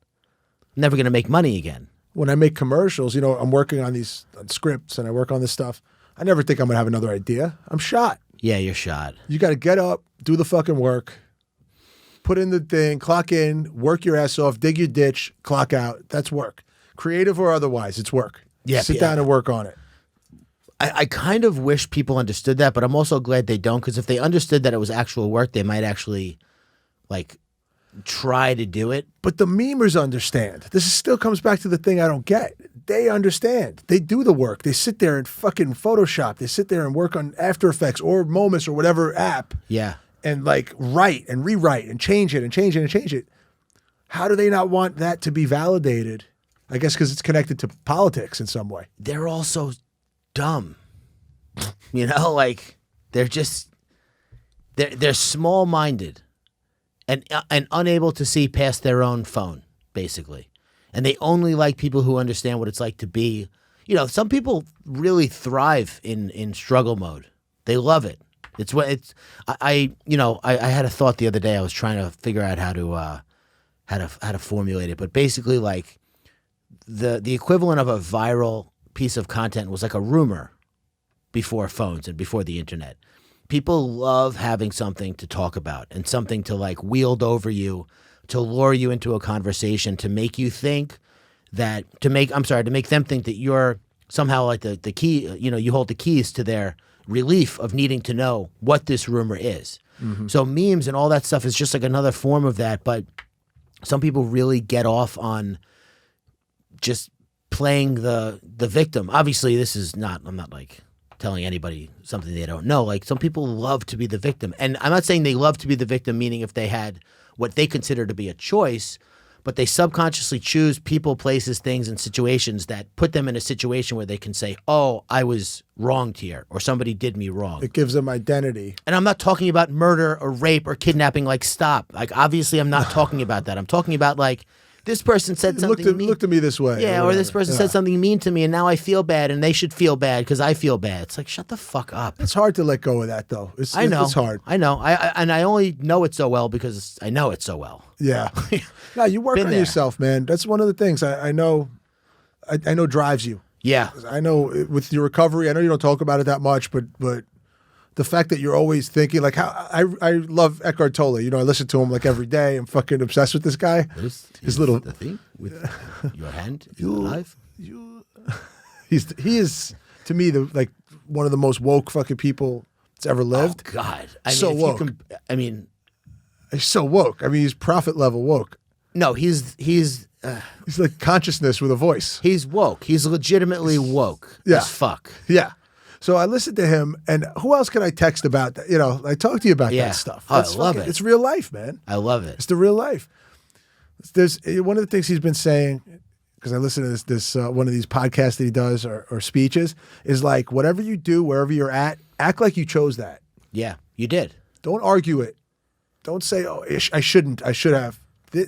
I'm never going to make money again. When I make commercials, I'm working on these scripts and I work on this stuff. I never think I'm going to have another idea. I'm shot. Yeah, you're shot. You got to get up, do the fucking work, put in the thing, clock in, work your ass off, dig your ditch, clock out. That's work. Creative or otherwise, it's work. Yeah, Sit down and work on it. I kind of wish people understood that, but I'm also glad they don't, because if they understood that it was actual work, they might actually like try to do it. But the memers understand. Still comes back to the thing I don't get. They understand. They do the work. They sit there and fucking Photoshop. They sit there and work on After Effects or Moments or whatever app Yeah. and like write and rewrite and change it and change it and change it. How do they not want that to be validated? I guess because it's connected to politics in some way. They're all so dumb. Like they're just they're small-minded and unable to see past their own phone, basically. And they only like people who understand what it's like to be some people really thrive in struggle mode. They love it. It's what it's. I had a thought the other day. I was trying to figure out how to formulate it, but basically, like the equivalent of a viral piece of content was like a rumor before phones and before the internet. People love having something to talk about and something to like wield over you, to lure you into a conversation, to make you think that to make them think that you're somehow like the key. You hold the keys to their relief of needing to know what this rumor is. Mm-hmm. So memes and all that stuff is just like another form of that. But some people really get off on just playing the victim. Obviously, this is not. I'm not like telling anybody something they don't know. Like some people love to be the victim, and I'm not saying they love to be the victim, meaning if they had what they consider to be a choice, but they subconsciously choose people, places, things, and situations that put them in a situation where they can say, oh, I was wronged here, or somebody did me wrong. It gives them identity. And I'm not talking about murder or rape or kidnapping. Like, stop. Like, obviously, I'm not talking about that. I'm talking about, like, this person said something mean. Looked at me this way. Yeah, or this person said something mean to me, and now I feel bad, and they should feel bad because I feel bad. It's like, shut the fuck up. It's hard to let go of that, though. I know. It's hard. I know. I only know it so well because I know it so well. Yeah. No, you work Been on there. yourself, man. That's one of the things I know drives you. Yeah. I know with your recovery, I know you don't talk about it that much, but the fact that you're always thinking, like how I love Eckhart Tolle. I listen to him like every day. I'm fucking obsessed with this guy. His little the thing with your hand alive. He is to me one of the most woke fucking people that's ever lived. Oh God, So woke. He's so woke. I mean, he's prophet level woke. No, he's like consciousness with a voice. He's woke. He's legitimately woke Yeah. as fuck. Yeah. So I listened to him, and who else can I text about that? I talk to you about Yeah. that stuff. Oh, I love it. It's real life, man. I love it. It's the real life. There's one of the things he's been saying, because I listen to this one of these podcasts that he does or speeches, is like, whatever you do, wherever you're at, act like you chose that. Yeah, you did. Don't argue it. Don't say, oh, I shouldn't. I should have.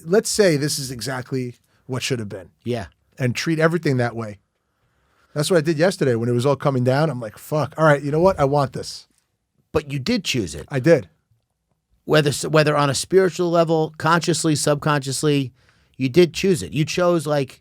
Let's say this is exactly what should have been. Yeah. And treat everything that way. That's what I did yesterday when it was all coming down. I'm like, fuck. All right, you know what? I want this. But you did choose it. I did. Whether on a spiritual level, consciously, subconsciously, you did choose it. You chose there's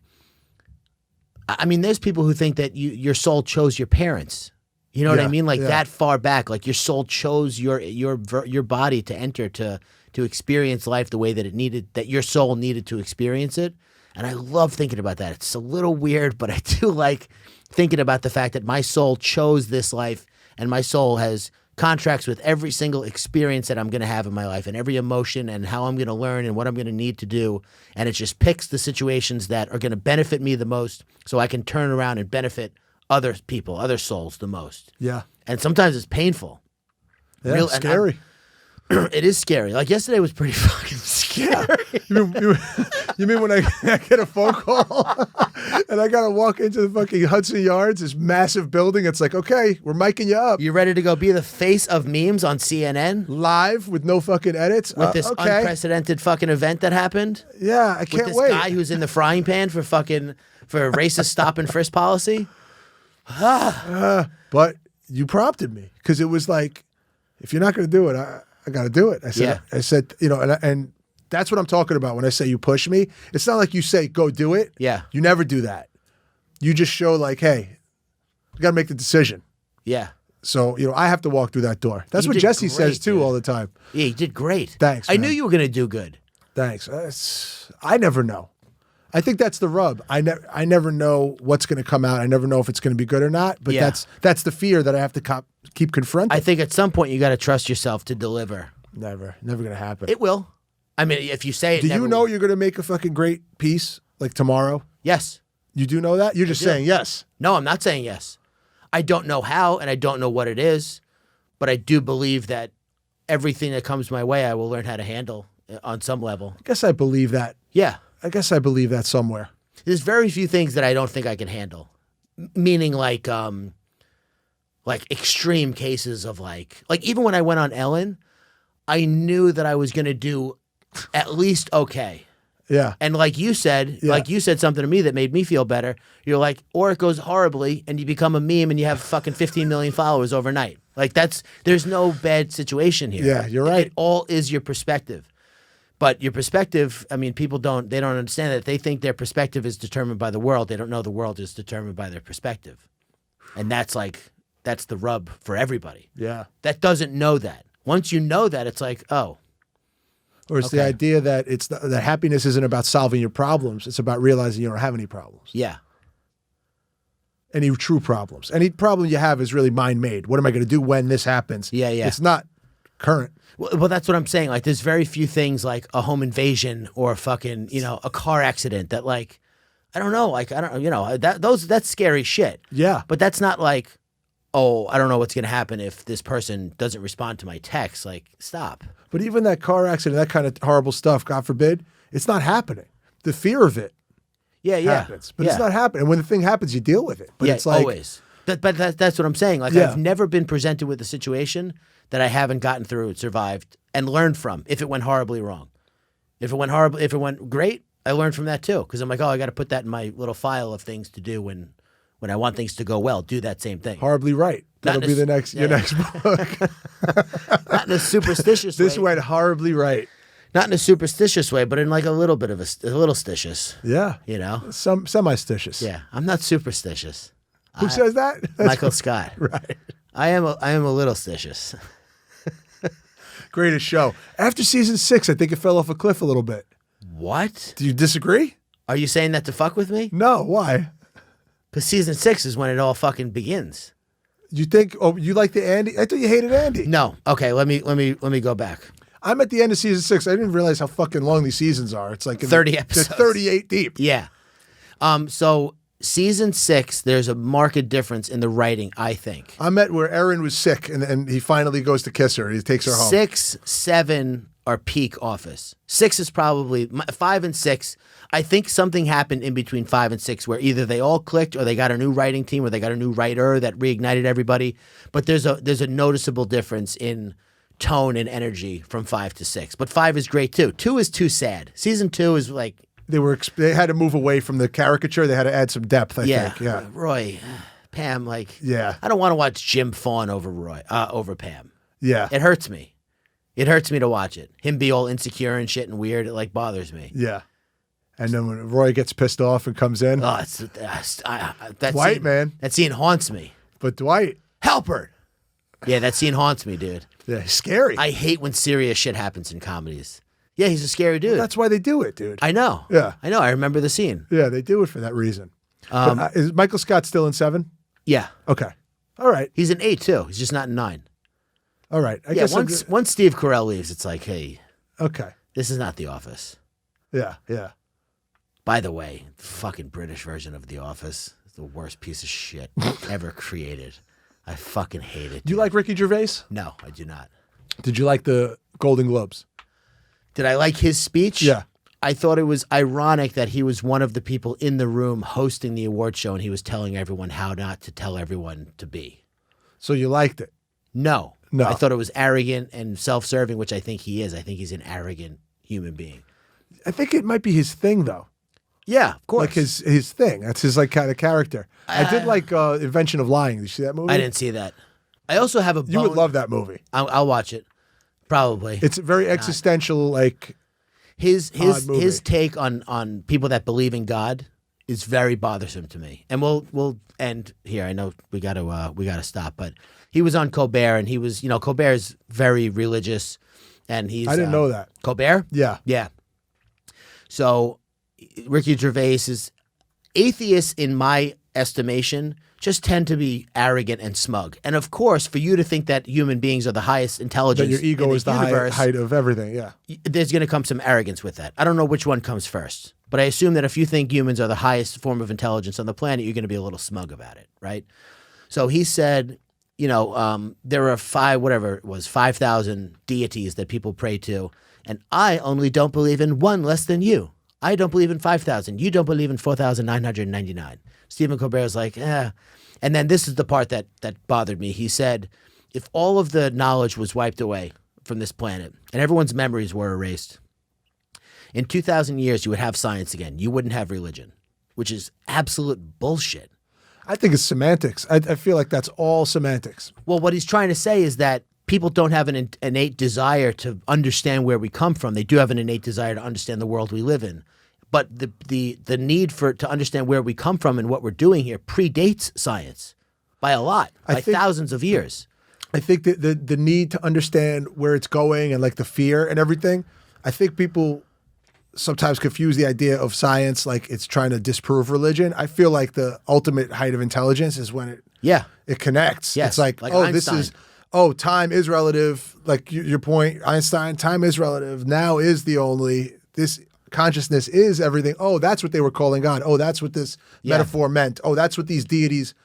people who think that your soul chose your parents. You know what I mean? Like that far back, like your soul chose your body to enter to experience life the way that it needed, that your soul needed to experience it. And I love thinking about that. It's a little weird, but I do like thinking about the fact that my soul chose this life, and my soul has contracts with every single experience that I'm going to have in my life, and every emotion, and how I'm going to learn, and what I'm going to need to do. And it just picks the situations that are going to benefit me the most, so I can turn around and benefit other people, other souls the most. Yeah. And sometimes it's painful. Yeah, scary. It is scary. Like yesterday was pretty fucking scary. You mean when I get a phone call and I got to walk into the fucking Hudson Yards, this massive building? It's like, okay, we're micing you up. You ready to go be the face of memes on CNN? Live with no fucking edits? With this okay. unprecedented fucking event that happened? Yeah, I can't with this wait. guy who's in the frying pan for racist stop and frisk policy? But you prompted me because it was like, if you're not going to do it, I got to do it. I said, and that's what I'm talking about when I say you push me. It's not like you say, go do it. Yeah. You never do that. You just show like, hey, you got to make the decision. Yeah. So, I have to walk through that door. That's You what did Jesse great, says too dude. all the time. Yeah, you did great. Thanks, I man. knew you were going to do good. Thanks. I never know. I think that's the rub. I never know what's going to come out. I never know if it's going to be good or not. But Yeah. that's the fear that I have to keep confronting. I think at some point you got to trust yourself to deliver. Never going to happen. It will. I mean, if you say it, Do never you know will. you're going to make a fucking great piece like tomorrow? Yes. You do know that? You're just do. saying yes. No, I'm not saying yes. I don't know how, and I don't know what it is, but I do believe that everything that comes my way, I will learn how to handle on some level. I guess I believe that. Yeah. I guess I believe that somewhere. There's very few things that I don't think I can handle. Meaning like extreme cases of like even when I went on Ellen, I knew that I was going to do at least okay. Yeah. And like you said something to me that made me feel better. You're like, or it goes horribly and you become a meme and you have fucking 15 million followers overnight. Like there's no bad situation here. Yeah, you're right. It all is your perspective. But your perspective, I mean, people don't understand that. They think their perspective is determined by the world. They don't know the world is determined by their perspective. And that's the rub for everybody. Yeah. That doesn't know that. Once you know that, it's like, oh. Or it's the Okay. idea that that happiness isn't about solving your problems. It's about realizing you don't have any problems. Yeah. Any true problems. Any problem you have is really mind-made. What am I going to do when this happens? Yeah. It's not current. Well, that's what I'm saying. Like, there's very few things like a home invasion or fucking, a car accident that, like, I don't know. Like, I don't, that's scary shit. Yeah. But that's not like, oh, I don't know what's going to happen if this person doesn't respond to my text. Like, stop. But even that car accident, that kind of horrible stuff, God forbid, it's not happening. The fear of it Yeah. happens. But it's not happening. When the thing happens, you deal with it. But yeah, it's like, always. But that's what I'm saying. Like, Yeah. I've never been presented with a situation that I haven't gotten through, survived, and learned from if it went horribly wrong. If it went great, I learned from that too. Because I'm like, oh, I got to put that in my little file of things to do when I want things to go well. Do that same thing. horribly right. Not That'll be in a- your next book. Not in a superstitious way. This went horribly right. Not in a superstitious way, but in like a little bit of a little stitious. Yeah. Some semi-stitious. Yeah, I'm not superstitious. Who says that? That's Michael Scott. right. I am a little stitious. Greatest show. After season 6, I think it fell off a cliff a little bit. What? Do you disagree? Are you saying that to fuck with me? No. Why? Because season 6 is when it all fucking begins. You think? Oh, you like the Andy? I thought you hated Andy. No. Okay. Let me go back. I'm at the end of season 6. I didn't realize how fucking long these seasons are. It's like 30 episodes. They're 38 deep. Yeah. So season 6, there's a marked difference in the writing, I think. I'm at where Erin was sick, and he finally goes to kiss her. He takes her home. 6, 7 are peak Office. 6 is probably 5 and 6. I think something happened in between 5 and 6 where either they all clicked or they got a new writing team or they got a new writer that reignited everybody. But there's a noticeable difference in tone and energy from 5 to 6. But 5 is great too. 2 is too sad. Season 2 is like, They had to move away from the caricature. They had to add some depth. I think. Yeah. Roy, Pam, like, Yeah. I don't want to watch Jim fawn over Pam. Yeah. It hurts me. It hurts me to watch it. Him be all insecure and shit and weird. It like bothers me. Yeah. And then when Roy gets pissed off and comes in, Oh, that Dwight, scene, man. That scene haunts me. but Dwight, Help her. Yeah, that scene haunts me, dude. yeah, he's scary. I hate when serious shit happens in comedies. Yeah, he's a scary dude. That's why they do it, dude. I know. Yeah. I know. I remember the scene. Yeah, they do it for that reason. But, is Michael Scott still in 7? Yeah. Okay. All right. He's in 8 too. He's just not in 9. All right. I Yeah, guess once Steve Carell leaves, it's like, hey, okay. this is not The Office. Yeah. Yeah. By the way, the fucking British version of The Office is the worst piece of shit ever created. I fucking hate it. Do you like Ricky Gervais? No, I do not. Did you like the Golden Globes? Did I like his speech? Yeah. I thought it was ironic that he was one of the people in the room hosting the award show and he was telling everyone how not to tell everyone to be. So you liked it? No. No. I thought it was arrogant and self-serving, which I think he is. I think he's an arrogant human being. I think it might be his thing, though. Yeah, of course. Like his thing. That's his like kind of character. I did like Invention of Lying. Did you see that movie? I didn't see that. I also have a You would love that movie. I'll watch it. Probably. It's very existential, like His odd movie. his take on people that believe in God is very bothersome to me. And we'll end here. I know we got to stop, but he was on Colbert and he was, Colbert's very religious and he's I didn't know that. Colbert? Yeah. Yeah. So Ricky Gervais is atheists in my estimation just tend to be arrogant and smug. And of course, for you to think that human beings are the highest intelligence That your ego in the is the universe, height of everything. Yeah. there's going to come some arrogance with that. I don't know which one comes first, but I assume that if you think humans are the highest form of intelligence on the planet, you're going to be a little smug about it, right? So he said, there are 5,000 deities that people pray to, and I only don't believe in one less than you. I don't believe in 5,000. You don't believe in 4,999. Stephen Colbert's like, eh. And then this is the part that bothered me. He said, if all of the knowledge was wiped away from this planet and everyone's memories were erased, In 2,000 years, you would have science again. You wouldn't have religion, which is absolute bullshit. I think it's semantics. I feel like that's all semantics. Well, what he's trying to say is that people don't have an innate desire to understand where we come from. They do have an innate desire to understand the world we live in. But the need to understand where we come from and what we're doing here predates science by a lot, by thousands of years. I think that the need to understand where it's going and like the fear and everything, I think people sometimes confuse the idea of science like it's trying to disprove religion. I feel like the ultimate height of intelligence is when it connects. Yes, It's like Einstein. Time is relative. Like your point, Einstein, time is relative. Now is the only, this consciousness is everything. Oh, that's what they were calling God. Oh, that's what this metaphor meant. Oh, that's what these deities,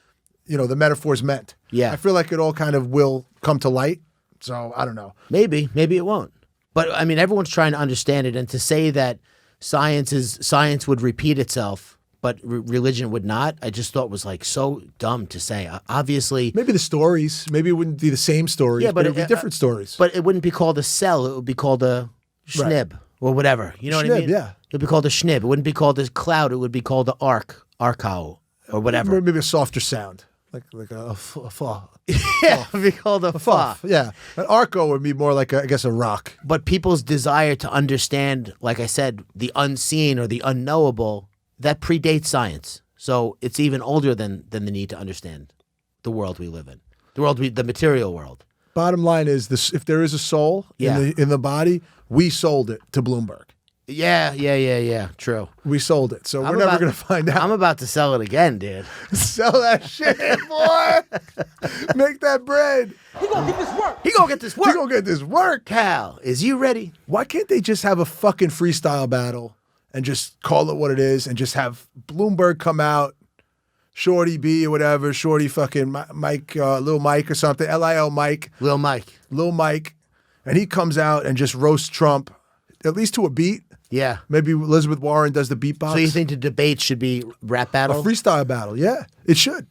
the metaphors meant. Yeah. I feel like it all kind of will come to light. So I don't know. Maybe it won't. But I mean, everyone's trying to understand it, and to say that science would repeat itself, but religion would not, I just thought was like so dumb to say. Obviously, Maybe the stories. Maybe it wouldn't be the same stories. Yeah, but it would be different stories. but it wouldn't be called a cell. It would be called a schnib or whatever. You know what I mean? Yeah. It would be called a schnib. It wouldn't be called a cloud. It would be called the arco, or whatever. Maybe a softer sound, like a fa. Yeah, it would be called a fa. Yeah, an arco would be more like a rock. But people's desire to understand, like I said, the unseen or the unknowable, that predates science. So it's even older than the need to understand the world we live in, the material world. Bottom line is this: if there is a soul in the body, we sold it to Bloomberg. Yeah. True. We sold it, so we're never going to find out. I'm about to sell it again, dude. Sell that shit, boy. Make that bread. He gonna get this work. He gonna get this We work. gonna get this work. Cal, is you ready? Why can't they just have a fucking freestyle battle and just call it what it is and just have Bloomberg come out, Shorty B or whatever, Shorty fucking Mike, Lil Mike or something, Lil Mike, Lil Mike, and he comes out and just roasts Trump, at least to a beat. Yeah. Maybe Elizabeth Warren does the beatbox. So you think the debate should be rap a battle? freestyle battle? Yeah, it should.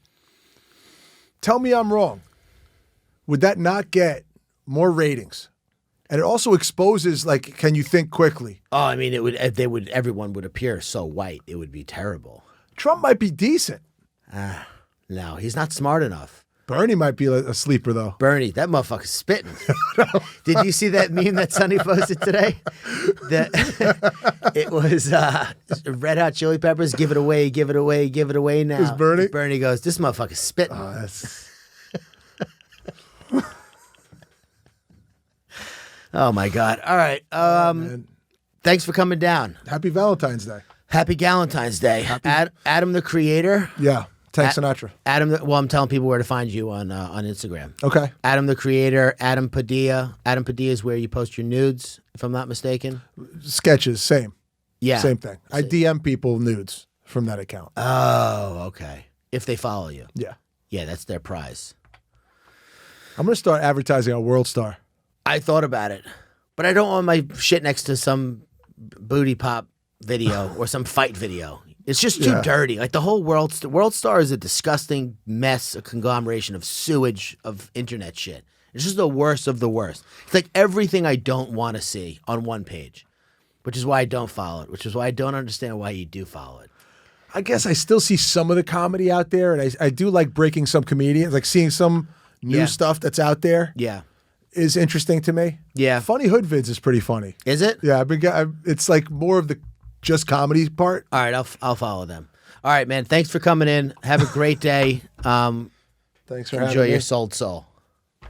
Tell me I'm wrong. Would that not get more ratings? And it also exposes, like, can you think quickly? Oh, I mean, everyone would appear so white. It would be terrible. Trump might be decent. No, he's not smart enough. Bernie might be a sleeper, though. Bernie, that motherfucker's spitting. Did you see that meme that Sonny posted today? It was Red Hot Chili Peppers, give it away now. Is Bernie? Bernie goes, this motherfucker's spitting. Oh, my God. All right. Thanks for coming down. Happy Valentine's Day. Happy Galentine's Day. Adam the Creator. Yeah, Tank Sinatra. I'm telling people where to find you on Instagram. Okay. Adam the Creator, Adam Padilla. Adam Padilla is where you post your nudes, if I'm not mistaken. Sketches, same. Yeah. Same thing. I DM people nudes from that account. Oh, okay. If they follow you. Yeah. Yeah, that's their prize. I'm going to start advertising on World Star. I thought about it, but I don't want my shit next to some booty pop video or some fight video. It's just too dirty. Like the whole World Star is a disgusting mess, a conglomeration of sewage of internet shit. It's just the worst of the worst. It's like everything I don't want to see on one page, which is why I don't follow it, which is why I don't understand why you do follow it. I guess I still see some of the comedy out there, and I do like breaking some comedians, like seeing some new stuff that's out there. Yeah. Is interesting to me. Yeah. Funny hood vids is pretty funny. Is it? Yeah, it's like more of the just comedy part. All right, I'll follow them. All right, man. Thanks for coming in. Have a great day. Thanks for having me. Enjoy your soul.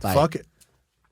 Bye. Fuck it.